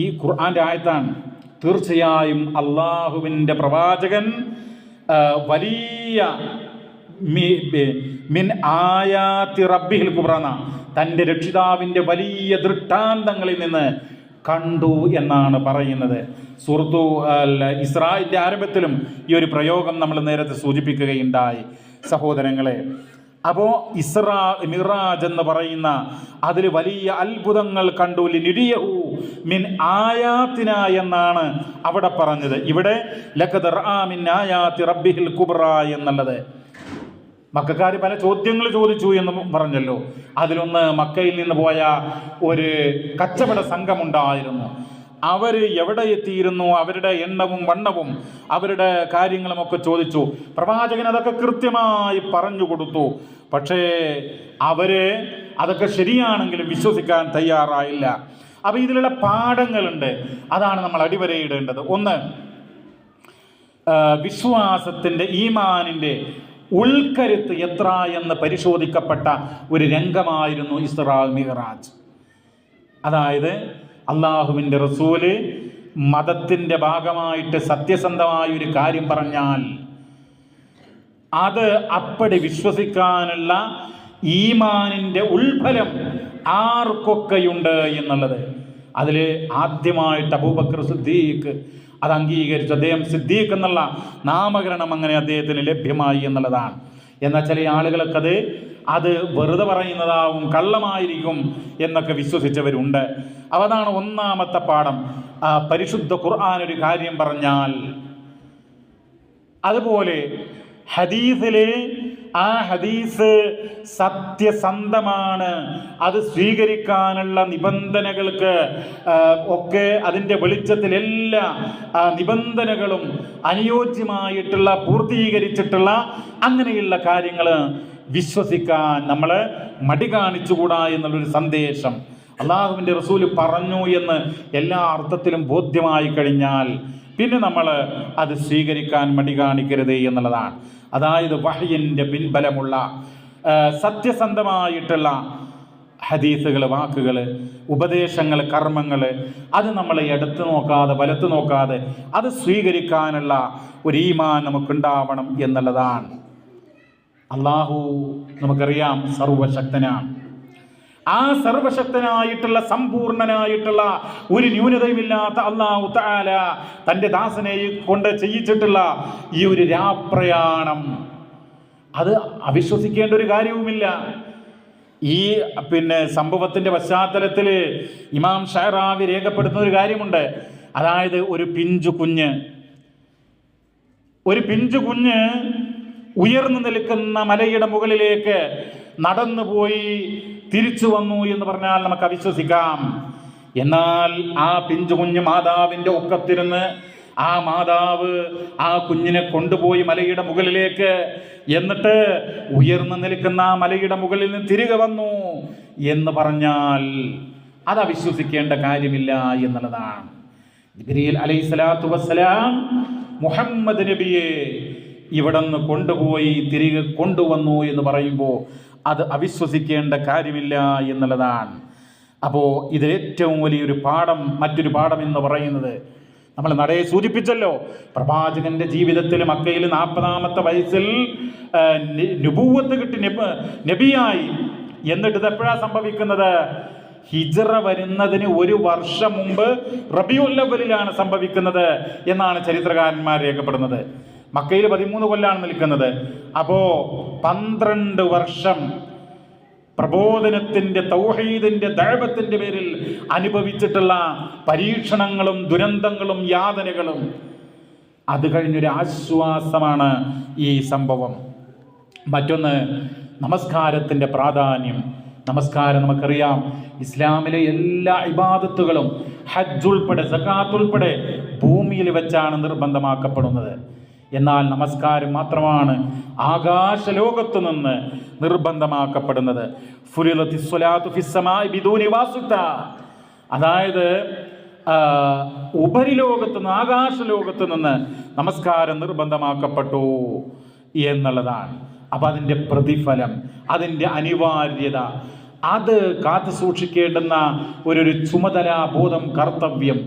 ഈ ഖുർആന്റെ ആയത്താണ്. തീർച്ചയായും അള്ളാഹുവിൻ്റെ പ്രവാചകൻ വലിയ മിൻ ആയാതി റബ്ബിഹിൽ കുബ്ര, തൻ്റെ രക്ഷിതാവിൻ്റെ വലിയ ദൃഷ്ടാന്തങ്ങളിൽ നിന്ന് കണ്ടു എന്നാണ് പറയുന്നത്. സൂറത്തു ഇസ്രായിൻ്റെ ആരംഭത്തിലും ഈ ഒരു പ്രയോഗം നമ്മൾ നേരത്തെ സൂചിപ്പിക്കുകയുണ്ടായി സഹോദരങ്ങളെ. അപ്പോൾ ഇസ്രാ മിറാജ് എന്ന് പറയുന്ന അതിൽ വലിയ അത്ഭുതങ്ങൾ കണ്ടു. ലിനിരിയഹു മിൻ ആയാത്തിന എന്നാണ് അവിടെ പറഞ്ഞത്. ഇവിടെ ലഖദ് റആ മിൻ ആയാതി റബ്ബിഹിൽ കുബ്ര എന്നുള്ളത്. മക്കക്കാർ പല ചോദ്യങ്ങൾ ചോദിച്ചു എന്ന് പറഞ്ഞല്ലോ. അതിലൊന്ന് മക്കയിൽ നിന്ന് പോയ ഒരു കച്ചവട സംഘമുണ്ടായിരുന്നു. അവർ എവിടെ എത്തിയിരുന്നു, അവരുടെ എണ്ണവും വണ്ണവും അവരുടെ കാര്യങ്ങളുമൊക്കെ ചോദിച്ചു. പ്രവാചകൻ അതൊക്കെ കൃത്യമായി പറഞ്ഞു കൊടുത്തു. പക്ഷേ അവര് അതൊക്കെ ശരിയാണെങ്കിലും വിശ്വസിക്കാൻ തയ്യാറായില്ല. അപ്പോൾ ഇതിലുള്ള പാഠങ്ങളുണ്ട്, അതാണ് നമ്മൾ അടിവരയിടേണ്ടത്. ഒന്ന്, വിശ്വാസത്തിൻ്റെ, ഈമാനിൻ്റെ ഉൾക്കരുത്ത് എത്ര എന്ന് പരിശോധിക്കപ്പെട്ട ഒരു രംഗമായിരുന്നു ഇസ്രാ മിഅ്റാജ്. അതായത് അള്ളാഹുവിൻ്റെ റസൂല് മതത്തിൻ്റെ ഭാഗമായിട്ട് സത്യസന്ധമായൊരു കാര്യം പറഞ്ഞാൽ അത് അപ്പടി വിശ്വസിക്കാനുള്ള ഈമാനിൻ്റെ ഉൾഫലം ആർക്കൊക്കെയുണ്ട് എന്നുള്ളത്. അതിൽ ആദ്യമായിട്ട് അബൂബക്കർ സിദ്ദീഖ് അത് അംഗീകരിച്ചു. അദ്ദേഹം സിദ്ദീഖ് എന്നുള്ള നാമകരണം അങ്ങനെ അദ്ദേഹത്തിന് ലഭ്യമായി എന്നുള്ളതാണ്. എന്നാൽ ചില ആളുകൾക്കത് അത് വെറുതെ പറയുന്നതാവും, കള്ളമായിരിക്കും എന്നൊക്കെ വിശ്വസിച്ചവരുണ്ട്. അതാണ് ഒന്നാമത്തെ പാഠം. പരിശുദ്ധ ഖുർആൻ ഒരു കാര്യം പറഞ്ഞാൽ, അതുപോലെ ഹദീസിലെ ആ ഹദീസ് സത്യസന്ധമാണ്, അത് സ്വീകരിക്കാനുള്ള നിബന്ധനകൾക്ക് ഒക്കെ അതിൻ്റെ വെളിച്ചത്തിൽ എല്ലാ നിബന്ധനകളും അനുയോജ്യമായിട്ടുള്ള പൂർത്തീകരിച്ചിട്ടുള്ള അങ്ങനെയുള്ള കാര്യങ്ങൾ വിശ്വസിക്കാൻ നമ്മൾ മടി കാണിച്ചുകൂടാ എന്നുള്ളൊരു സന്ദേശം അള്ളാഹുവിൻ്റെ റസൂൽ പറഞ്ഞു എന്ന് എല്ലാ അർത്ഥത്തിലും ബോധ്യമായി കഴിഞ്ഞാൽ പിന്നെ നമ്മൾ അത് സ്വീകരിക്കാൻ മടി കാണിക്കരുത് എന്നുള്ളതാണ്. അതായത് വഹയിൻ്റെ പിൻബലമുള്ള സത്യസന്ധമായിട്ടുള്ള ഹദീസുകൾ, വാക്കുകൾ, ഉപദേശങ്ങൾ, കർമ്മങ്ങൾ, അത് നമ്മൾ എടുത്തു നോക്കാതെ വലത്ത് നോക്കാതെ അത് സ്വീകരിക്കാനുള്ള ഒരു ഈമാൻ നമുക്കുണ്ടാവണം എന്നുള്ളതാണ്. അള്ളാഹു നമുക്കറിയാം സർവശക്തനാണ്. ആ സർവശക്തനായിട്ടുള്ള സമ്പൂർണനായിട്ടുള്ള ഒരു ന്യൂനതയുമില്ലാത്ത അല്ലാഹു തആല തൻ്റെ ദാസനെ കൊണ്ട് ചെയ്യിച്ചിട്ടുള്ള ഈ ഒരു രാപ്രയാണം അത് അവിശ്വസിക്കേണ്ട ഒരു കാര്യവുമില്ല. ഈ സംഭവത്തിൻ്റെ പശ്ചാത്തലത്തിൽ ഇമാം ഷഅറാവി രേഖപ്പെടുത്തുന്ന ഒരു കാര്യമുണ്ട്. അതായത് ഒരു പിഞ്ചു കുഞ്ഞ് ഉയർന്നു നിൽക്കുന്ന മലയുടെ മുകളിലേക്ക് നടന്നുപോയി തിരിച്ചു വന്നു എന്ന് പറഞ്ഞാൽ നമുക്ക് അവിശ്വസിക്കാം. എന്നാൽ ആ പിഞ്ചു കുഞ്ഞ് മാതാവിൻ്റെ ഒക്കത്തിരുന്ന് ആ മാതാവ് ആ കുഞ്ഞിനെ കൊണ്ടുപോയി മലയുടെ മുകളിലേക്ക്, എന്നിട്ട് ഉയർന്നു നിൽക്കുന്ന ആ മലയുടെ മുകളിൽ നിന്ന് തിരികെ വന്നു എന്ന് പറഞ്ഞാൽ അത് അവിശ്വസിക്കേണ്ട കാര്യമില്ല എന്നുള്ളതാണ്. ജിബ്രീൽ അലൈഹിസ്സലാത്തു വസ്സലാം മുഹമ്മദ് നബിയെ ഇവിടെ നിന്ന് കൊണ്ടുപോയി തിരികെ കൊണ്ടുവന്നു എന്ന് പറയുമ്പോൾ അത് അവിശ്വസിക്കേണ്ട കാര്യമില്ല എന്നുള്ളതാണ്. അപ്പോൾ ഇതിൽ ഏറ്റവും വലിയൊരു പാഠം, മറ്റൊരു പാഠം എന്ന് പറയുന്നത് നമ്മൾ നടയെ സൂചിപ്പിച്ചല്ലോ, പ്രവാചകന്റെ ജീവിതത്തിൽ മക്കയിൽ 40-ാമത്തെ വയസ്സിൽ നുബുവത്ത് കിട്ടി, നബിയായി. എന്നിട്ട് ഇത് എപ്പോഴാണ് സംഭവിക്കുന്നത്? ഹിജ്റ വരുന്നതിന് 1 വർഷം മുമ്പ് റബീഉൽ അവ്വലിലാണ് സംഭവിക്കുന്നത് എന്നാണ് ചരിത്രകാരന്മാർ രേഖപ്പെടുന്നത്. മക്കയിൽ 13 കൊല്ലാണ് നിൽക്കുന്നത്. അപ്പോ 12 വർഷം പ്രബോധനത്തിന്റെ, തൗഹീദിന്റെ, ദഅവത്തിന്റെ പേരിൽ അനുഭവിച്ചിട്ടുള്ള പരീക്ഷണങ്ങളും ദുരന്തങ്ങളും യാതനകളും, അത് കഴിഞ്ഞൊരു ആശ്വാസമാണ് ഈ സംഭവം. മറ്റൊന്ന് നമസ്കാരത്തിന്റെ പ്രാധാന്യം. നമസ്കാരം നമുക്കറിയാം, ഇസ്ലാമിലെ എല്ലാ ഇബാദത്തുകളും ഹജ്ജ് ഉൾപ്പെടെ സകാത്ത് ഉൾപ്പെടെ ഭൂമിയിൽ വെച്ചാണ് നിർബന്ധമാക്കപ്പെടുന്നത്. എന്നാൽ നമസ്കാരം മാത്രമാണ് ആകാശലോകത്തു നിന്ന് നിർബന്ധമാക്കപ്പെടുന്നത്. അതായത് ഉപരിലോകത്ത് നിന്ന്, ആകാശലോകത്ത് നിന്ന് നമസ്കാരം നിർബന്ധമാക്കപ്പെട്ടു എന്നുള്ളതാണ്. അപ്പം അതിൻ്റെ പ്രതിഫലം, അതിൻ്റെ അനിവാര്യത, അത് കാത്തു സൂക്ഷിക്കേണ്ടുന്ന ഒരു ചുമതലാബോധം, കർത്തവ്യം,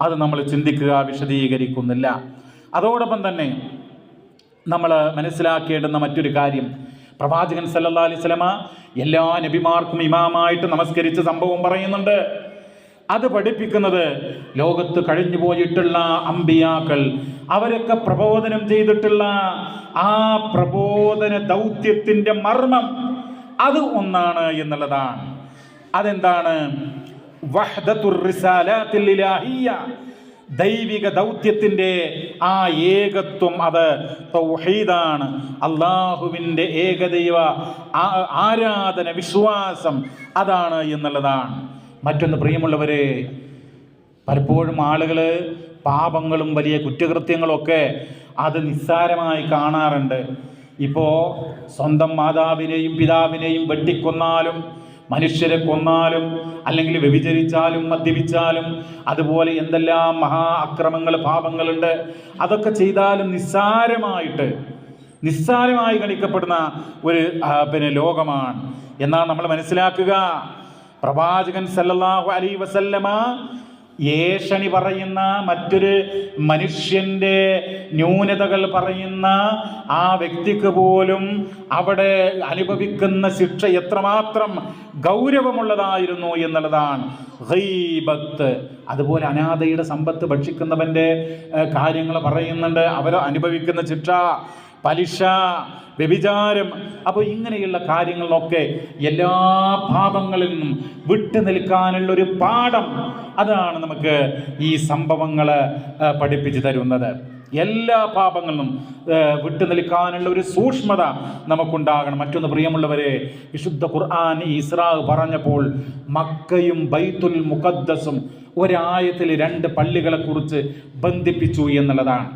അത് നമ്മൾ ചിന്തിക്കുക, വിശദീകരിക്കുന്നില്ല. അതോടൊപ്പം തന്നെ നമ്മൾ മനസ്സിലാക്കേണ്ടുന്ന മറ്റൊരു കാര്യം, പ്രവാചകൻ സല്ലല്ലാഹു അലൈഹി വസല്ലമ എല്ലാ നബിമാർക്കും ഇമാമായിട്ട് നമസ്കരിച്ച സംഭവം പറയുന്നുണ്ട്. അത് പഠിപ്പിക്കുന്നത് ലോകത്ത് കഴിഞ്ഞു പോയിട്ടുള്ള അമ്പിയാക്കൾ, അവരൊക്കെ പ്രബോധനം ചെയ്തിട്ടുള്ള ആ പ്രബോധന ദൗത്യത്തിൻ്റെ മർമ്മം അത് ഒന്നാണ് എന്നുള്ളതാണ്. അതെന്താണ്? വഹ്ദത്തുർ റിസാലാത്തിൽ ഇലാഹിയ്യ, ദൈവിക ദൗത്യത്തിൻ്റെ ആ ഏകത്വം, അത് തൗഹീദാണ്. അള്ളാഹുവിൻ്റെ ഏകദൈവ ആരാധന, വിശ്വാസം, അതാണ് എന്നുള്ളതാണ്. മറ്റൊന്ന്, പ്രിയമുള്ളവരെ, പലപ്പോഴും ആളുകൾ പാപങ്ങളും വലിയ കുറ്റകൃത്യങ്ങളൊക്കെ അത് നിസ്സാരമായി കാണാറുണ്ട്. ഇപ്പോൾ സ്വന്തം മാതാവിനെയും പിതാവിനെയും വെട്ടിക്കൊന്നാലും, മനുഷ്യരെ കൊന്നാലും, അല്ലെങ്കിൽ വ്യഭിചരിച്ചാലും, മദ്യപിച്ചാലും, അതുപോലെ എന്തെല്ലാം മഹാ അക്രമങ്ങൾ, പാപങ്ങളുണ്ട്, അതൊക്കെ ചെയ്താലും നിസ്സാരമായി ഗണിക്കപ്പെടുന്ന ഒരു ലോകമാണ്. എന്നാൽ നമ്മൾ മനസ്സിലാക്കുക, പ്രവാചകൻ സല്ലല്ലാഹു അലൈഹി വസല്ലമ ഏഷണി പറയുന്ന, മറ്റൊരു മനുഷ്യൻ്റെ ന്യൂനതകൾ പറയുന്ന ആ വ്യക്തിക്ക് പോലും അവിടെ അനുഭവിക്കുന്ന ശിക്ഷ എത്രമാത്രം ഗൗരവമുള്ളതായിരുന്നു എന്നുള്ളതാണ്. ഗീബത്ത്, അതുപോലെ അനാഥയുടെ സമ്പത്ത് ഭക്ഷിക്കുന്നവൻ്റെ കാര്യങ്ങൾ പറയുന്നുണ്ട്, അവർ അനുഭവിക്കുന്ന ശിക്ഷ, പലിശ, വ്യഭിചാരം. അപ്പോൾ ഇങ്ങനെയുള്ള കാര്യങ്ങളിലൊക്കെ എല്ലാ പാപങ്ങളിൽ നിന്നും വിട്ടു നിൽക്കാനുള്ളൊരു പാഠം, അതാണ് നമുക്ക് ഈ സംഭവങ്ങൾ പഠിപ്പിച്ചു തരുന്നത്. എല്ലാ പാപങ്ങളിലും വിട്ടു നിൽക്കാനുള്ള ഒരു സൂക്ഷ്മത നമുക്കുണ്ടാകണം. മറ്റൊന്ന്, പ്രിയമുള്ളവരെ, വിശുദ്ധ ഖുർആൻ ഇസ്രാ പറഞ്ഞപ്പോൾ മക്കയും ബൈത്തുൽ മുഖദ്ദസും ഒരായത്തിൽ 2 പള്ളികളെക്കുറിച്ച് ബന്ധിപ്പിച്ചു എന്നുള്ളതാണ്.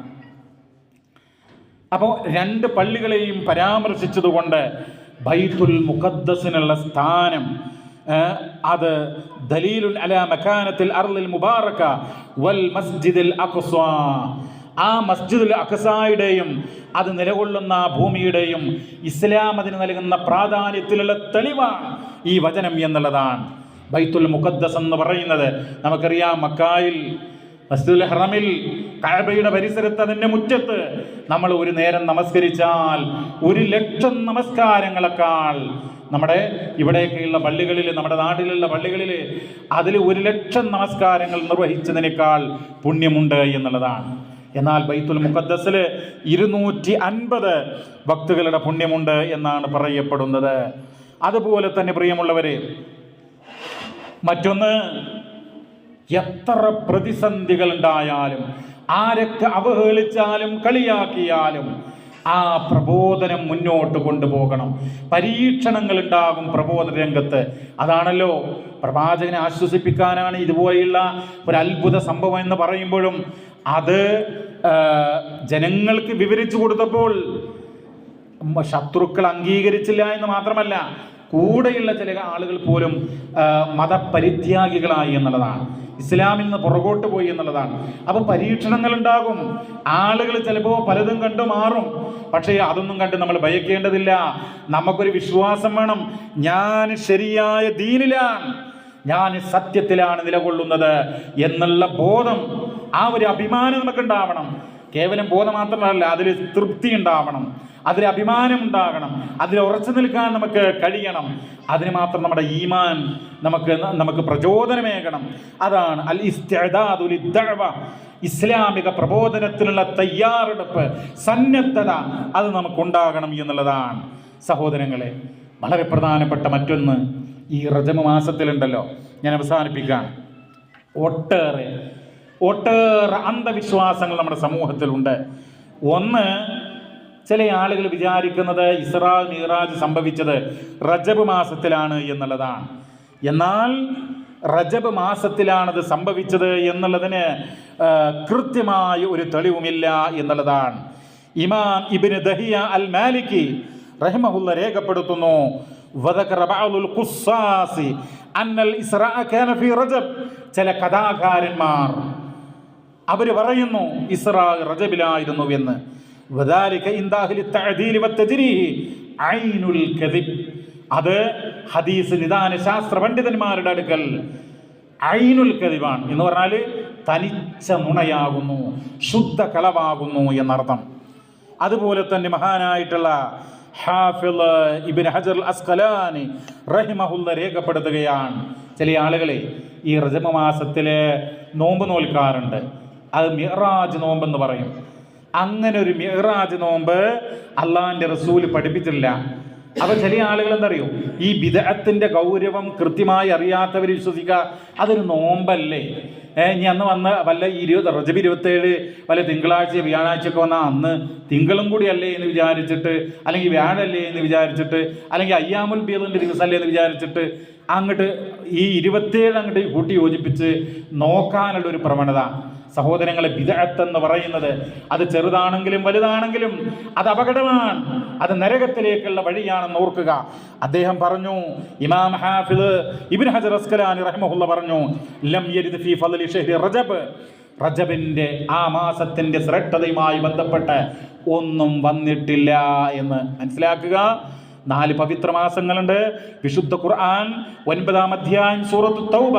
അപ്പോൾ 2 പള്ളികളെയും പരാമർശിച്ചതുകൊണ്ട് ബൈത്തുൽ മുഖദ്ദസിനുള്ള സ്ഥാനം, അത് ദലീലുൻ അലാ മകാനത്തിൽ അർളിൽ മുബാറക വൽ മസ്ജിദിൽ അഖ്സ, ആ മസ്ജിദുൽ അഖ്സായുടെയും അത് നിലകൊള്ളുന്ന ഭൂമിയുടെയും ഇസ്ലാം അതിന് നൽകുന്ന പ്രാധാന്യത്തിലുള്ള തെളിവാണ് ഈ വചനം എന്നുള്ളതാണ്. ബൈത്തുൽ മുഖദ്ദസ് എന്ന് പറയുന്നത് നമുക്കറിയാം, മക്കായിൽ മസ്ജിദുൽ ഹറമിൽ കഅബയുടെ പരിസരത്ത് അതിൻ്റെ മുറ്റത്ത് നമ്മൾ ഒരു നേരം നമസ്കരിച്ചാൽ 1,00,000 നമസ്കാരങ്ങളെക്കാൾ നമ്മുടെ ഇവിടെയൊക്കെയുള്ള പള്ളികളിൽ, നമ്മുടെ നാട്ടിലുള്ള പള്ളികളിൽ അതിൽ 1,00,000 നമസ്കാരങ്ങൾ നിർവഹിച്ചതിനേക്കാൾ പുണ്യമുണ്ട് എന്നുള്ളതാണ്. എന്നാൽ ബൈത്തുൽ മുഖദ്ദസിൽ 250 ഭക്തുകളുടെ പുണ്യമുണ്ട് എന്നാണ് പറയപ്പെടുന്നത്. അതുപോലെ തന്നെ പ്രിയമുള്ളവരെ, മറ്റൊന്ന്, എത്ര പ്രതിസന്ധികൾ ഉണ്ടായാലും, ആരൊക്കെ അവഹേളിച്ചാലും കളിയാക്കിയാലും ആ പ്രബോധനം മുന്നോട്ട് കൊണ്ടുപോകണം. പരീക്ഷണങ്ങൾ ഉണ്ടാകും പ്രബോധന രംഗത്ത്. അതാണല്ലോ പ്രവാചകനെ ആശ്വസിപ്പിക്കാനാണ് ഇതുപോലെയുള്ള ഒരു അത്ഭുത സംഭവം എന്ന് പറയുമ്പോഴും അത് ജനങ്ങൾക്ക് വിവരിച്ചു കൊടുത്തപ്പോൾ ശത്രുക്കൾ അംഗീകരിച്ചില്ല എന്ന് മാത്രമല്ല, കൂടെയുള്ള ചില ആളുകൾ പോലും മതപരിത്യാഗികളായി എന്നുള്ളതാണ്, ഇസ്ലാമിൽ നിന്ന് പുറകോട്ട് പോയി എന്നുള്ളതാണ്. അപ്പോൾ പരീക്ഷണങ്ങൾ ഉണ്ടാകും, ആളുകൾ ചിലപ്പോൾ പലതും കണ്ടു മാറും. പക്ഷേ അതൊന്നും കണ്ട് നമ്മൾ ഭയക്കേണ്ടതില്ല. നമുക്കൊരു വിശ്വാസം വേണം, ഞാൻ ശരിയായ ദീനിലാണ്, ഞാൻ സത്യത്തിലാണ് നിലകൊള്ളുന്നത് എന്നുള്ള ബോധം, ആ ഒരു അഭിമാനം നമുക്കുണ്ടാവണം. കേവലം ബോധം മാത്രമല്ല, അതിൽ തൃപ്തി ഉണ്ടാവണം, അതിൽ അഭിമാനം ഉണ്ടാകണം, അതിൽ ഉറച്ചു നിൽക്കാൻ നമുക്ക് കഴിയണം. അതിന് മാത്രം നമ്മുടെ ഈമാൻ നമുക്ക് പ്രചോദനമേകണം. അതാണ് അൽ ഇസ്തിഅദാദു ലിദ്ദഅവ, ഇസ്ലാമിക പ്രബോധനത്തിനുള്ള തയ്യാറെടുപ്പ്, സന്നദ്ധത, അത് നമുക്കുണ്ടാകണം എന്നുള്ളതാണ്. സഹോദരങ്ങളെ, വളരെ പ്രധാനപ്പെട്ട മറ്റൊന്ന് ഈ റജബ് മാസത്തിലുണ്ടല്ലോ, ഞാൻ അവസാനിപ്പിക്കാം, ഒട്ടേറെ അന്ധവിശ്വാസങ്ങൾ നമ്മുടെ സമൂഹത്തിലുണ്ട്. ഒന്ന്, ചില ആളുകൾ വിചാരിക്കുന്നത് ഇസ്രാ മിഅ്റാജ് സംഭവിച്ചത് റജബ് മാസത്തിലാണ് എന്നുള്ളതാണ്. എന്നാൽ റജബ് മാസത്തിലാണത് സംഭവിച്ചത് എന്നുള്ളതിന് കൃത്യമായ ഒരു തെളിവുമില്ല എന്നുള്ളതാണ്. ഇമാം ഇബ്നു ദഹിയ അൽ മാലിക്കി റഹിമഹുല്ല രേഖപ്പെടുത്തുന്നു, വദകറ ബഅദുൽ ഖുസ്സാസി അന്നൽ ഇസ്റാ കാന ഫീ റജബ്, ചില കഥാകാരന്മാർ അവർ പറയുന്നു ഇസ്റാ റജബിലായിരുന്നു എന്ന്. വദാലിക ഇൻദാഹിൽ തഅദീൽ വതജ്രീഹ് ഐനുൽ കദിബ്, അത് ഹദീസ് നിദാന ശാസ്ത്ര പണ്ഡിതന്മാരുടെ അടുക്കൽ ഐനുൽ കദിബാണ് എന്ന് പറഞ്ഞാൽ തനിച്ച നുണയാകുന്നു, ശുദ്ധ കളവാകുന്നു എന്നർത്ഥം. അതുപോലെ തന്നെ മഹാനായിട്ടുള്ള ഹാഫിള് ഇബ്നു ഹജർ അസ്ഖലാനി റഹിമഹുല്ല രേഖപ്പെടുത്തുകയാണ്, ചില ആളുകളെ ഈ റജബ് മാസത്തിൽ നോമ്പ് നോൽക്കാറുണ്ട്. അത് മിഅ്റാജ് നോമ്പെന്ന് പറയും. അങ്ങനെ ഒരു മിഅ്റാജ് നോമ്പ് അള്ളാഹിൻ്റെ റസൂല് പഠിപ്പിച്ചിട്ടില്ല. അപ്പോൾ ചില ആളുകൾ എന്തറിയോ, ഈ ബിദ്അത്തിന്റെ ഗൗരവം കൃത്യമായി അറിയാത്തവർ വിശ്വസിക്കുക അതൊരു നോമ്പല്ലേ, ഇനി അന്ന് വന്ന് വല്ല റജബ് 27 വല്ല തിങ്കളാഴ്ച വ്യാഴാഴ്ചയൊക്കെ വന്നാൽ അന്ന് തിങ്കളും കൂടി അല്ലേ എന്ന് വിചാരിച്ചിട്ട്, അല്ലെങ്കിൽ വ്യാഴല്ലേ എന്ന് വിചാരിച്ചിട്ട്, അല്ലെങ്കിൽ അയ്യാമുൽ ബീദിന്റെ ദിവസമല്ലേ എന്ന് വിചാരിച്ചിട്ട് അങ്ങോട്ട് ഈ 27 അങ്ങോട്ട് കൂട്ടി യോജിപ്പിച്ച് നോക്കാനുള്ളൊരു പ്രവണത. സഹോദരങ്ങളെ, ബിദ്അത്ത് എന്ന് പറയുന്നത് അത് ചെറുതാണെങ്കിലും വലുതാണെങ്കിലും അത് അപകടമാണ്, അത് നരകത്തിലേക്കുള്ള വഴിയാണെന്ന് ഓർക്കുക. അദ്ദേഹം പറഞ്ഞു, ഇമാം ഹാഫിദ് ഇബ്നു ഹജർ അസ്ഖലാനി റഹിമഹുല്ല പറഞ്ഞു, ലം യരിദ് ഫീ ഫളലി ഷഹ്രി റജബ്, റജബിന്റെ ആ മാസത്തിന്റെ ശ്രേഷ്ഠതയുമായി ബന്ധപ്പെട്ട് ഒന്നും വന്നിട്ടില്ല എന്ന് മനസ്സിലാക്കുക. 4 പവിത്ര മാസങ്ങളുണ്ട്. വിശുദ്ധ ഖുർആൻ 9-ാം അധ്യായം സൂറത്തു തൗബ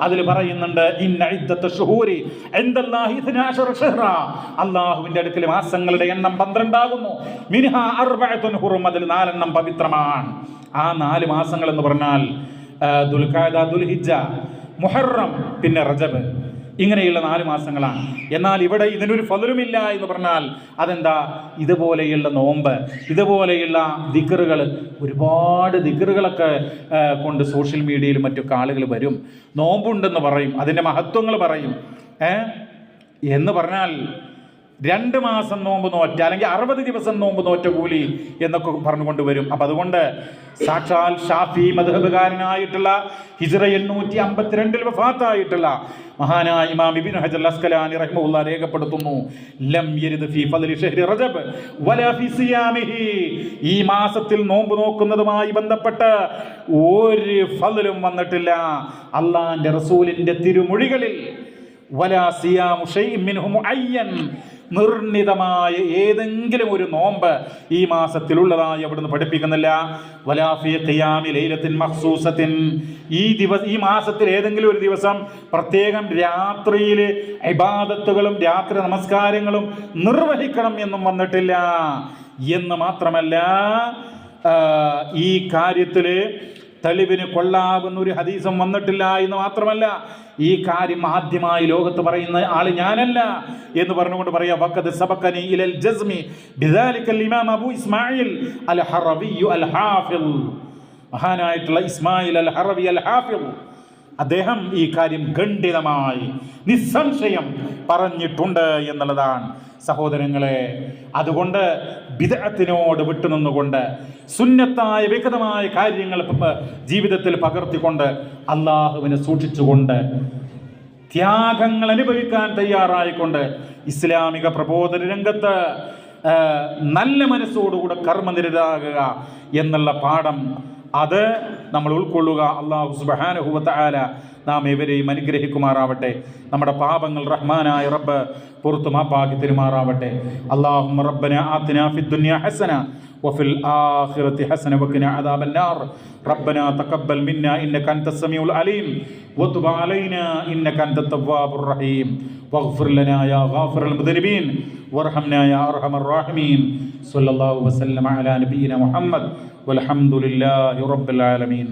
അതിൽ പറയുന്നുണ്ട്, ഇന്ന ഇദ്ദത്ത ശുഹൂരി ഇൻദല്ലാഹി 12 ശഹ്റ, അല്ലാഹുവിന്റെ അടുക്കൽ മാസങ്ങളുടെ എണ്ണം 12 ആകുന്നു. മിൻഹാ അർബഅത്തുൻ ഹുറും, അതിൽ 4 എണ്ണം പവിത്രമാണ്. ആ 4 മാസങ്ങൾ എന്ന് പറഞ്ഞാൽ ദുൽഖഅദ, ദുൽഹിജ്ജ, മുഹറം, പിന്നെ റജബ്, ഇങ്ങനെയുള്ള 4 മാസങ്ങളാണ്. എന്നാൽ ഇവിടെ ഇതിനൊരു ഫളലുമില്ല എന്ന് പറഞ്ഞാൽ അതെന്താ? ഇതുപോലെയുള്ള നോമ്പ്, ഇതുപോലെയുള്ള ദിക്റുകൾ, ഒരുപാട് ദിക്റുകളൊക്കെ കൊണ്ട് സോഷ്യൽ മീഡിയയിലും മറ്റൊക്കെ ആളുകൾ വരും, നോമ്പുണ്ടെന്ന് പറയും, അതിൻ്റെ മഹത്വങ്ങൾ പറയും. എന്ന് പറഞ്ഞാൽ 2 മാസം നോമ്പ് നോറ്റ, അല്ലെങ്കിൽ 60 ദിവസം നോമ്പ് നോറ്റ കൂലി എന്നൊക്കെ പറഞ്ഞുകൊണ്ട് വരും. അപ്പം അതുകൊണ്ട് സാക്ഷാൽ ഷാഫി മദ്ഹബുകാരനായിട്ടുള്ള ഹിജ്റ 852 വഫാത്തായിട്ടുള്ള മഹാനായ ഇമാം ഇബ്നു ഹജർ അസ്ഖലാനി റഹിമഹുല്ലാഹ് രേഖപ്പെടുത്തുന്നു, ലം യരിദ് ഫീ ഫളലി ഷഹ്രി റജബ് വലാ ഫീ സിയാമിഹി, ഈ മാസത്തിൽ നോമ്പ് നോക്കുന്നതുമായി ബന്ധപ്പെട്ട് ഒരു ഫളലും വന്നിട്ടില്ല അല്ലാഹുവിന്റെ റസൂലിന്റെ തിരുമൊഴികളിൽ. വലാ സിയാമു ശൈഇൻ മിൻഹു മുഅയ്യൻ, നിർണിതമായ ഏതെങ്കിലും ഒരു നോമ്പ് ഈ മാസത്തിലുള്ളതായി അവിടുന്ന് പഠിപ്പിക്കുന്നില്ല. വലാഫി ഖിയാമി ലൈലത്തിൻ മഖ്സൂസത്തിൻ, ഈ മാസത്തിൽ ഏതെങ്കിലും ഒരു ദിവസം പ്രത്യേകം രാത്രിയിൽ ഇബാദത്തുകളും രാത്രി നമസ്കാരങ്ങളും നിർവഹിക്കണം എന്നും വന്നിട്ടില്ല. എന്ന് മാത്രമല്ല, ഈ കാര്യത്തിൽ തെളിവിന് കൊള്ളാവുന്ന ഒരു ഹദീസും വന്നിട്ടില്ല എന്ന് മാത്രമല്ല, ഈ കാര്യം ആദ്യമായി ലോകത്ത് പറയുന്ന ആള് ഞാനല്ല എന്ന് പറഞ്ഞുകൊണ്ട് പറയാ, വഖദ് സബഖനി ഇലൽ ജസ്മി ബിദാലികൽ ഇമാം അബൂ ഇസ്മായിൽ അൽ ഹറവി അൽ ഹാഫിദ്, മഹാനായിട്ടുള്ള ഇസ്മായിൽ അൽ ഹറവി അൽ ഹാഫിദ്, അദ്ദേഹം ഈ കാര്യം ഖണ്ഡിതമായി നിസ്സംശയം പറഞ്ഞിട്ടുണ്ട് എന്നുള്ളതാണ് സഹോദരങ്ങളെ. അതുകൊണ്ട് ബിദ്അത്തിനോട് വിട്ടുനിന്നുകൊണ്ട് സുന്നത്തായ വ്യക്തമായ കാര്യങ്ങൾ ജീവിതത്തിൽ പകർത്തിക്കൊണ്ട് അള്ളാഹുവിനെ സൂക്ഷിച്ചുകൊണ്ട് ത്യാഗങ്ങൾ അനുഭവിക്കാൻ തയ്യാറായിക്കൊണ്ട് ഇസ്ലാമിക പ്രബോധന രംഗത്ത് നല്ല മനസ്സോടുകൂടെ കർമ്മനിരതരാകുക എന്നുള്ള പാഠം അത് നമ്മൾ ഉൾക്കൊള്ളുക. അല്ലാഹു സുബ്ഹാനഹു വ തആല നാം ഇവരെയും അനുഗ്രഹിക്കുമാറാവട്ടെ. നമ്മുടെ പാപങ്ങൾ റഹ്മാനായ റബ്ബ് പുറത്തു മാപ്പാക്കി തരുമാറാവട്ടെ. അല്ലാഹുമ്മ റബ്ബനാ ആതിനാ ഫിദ് ദുനിയാ ഹസന വഫിൽ ആഖിറതി ഹസന വഖിനാ അദാബൻ നാർ. റബ്ബനാ തഖബ്ബൽ മിന്നാ ഇന്നക അൻതസ് സമീഉൽ അലീം വതുബ് അലൈനാ ഇന്നക അൻതത് തവ്വാബുർ റഹീം വഗ്ഫിർ ലനാ യാ ഗാഫിറൽ മുദ്നിബീൻ വർഹംനാ യാ അർഹമർ റഹീമീൻ. സ്വല്ലല്ലാഹു വസല്ലമ അലാ നബിയിനാ മുഹമ്മദ് വൽഹംദുലില്ലാഹി റബ്ബിൽ ആലമീൻ.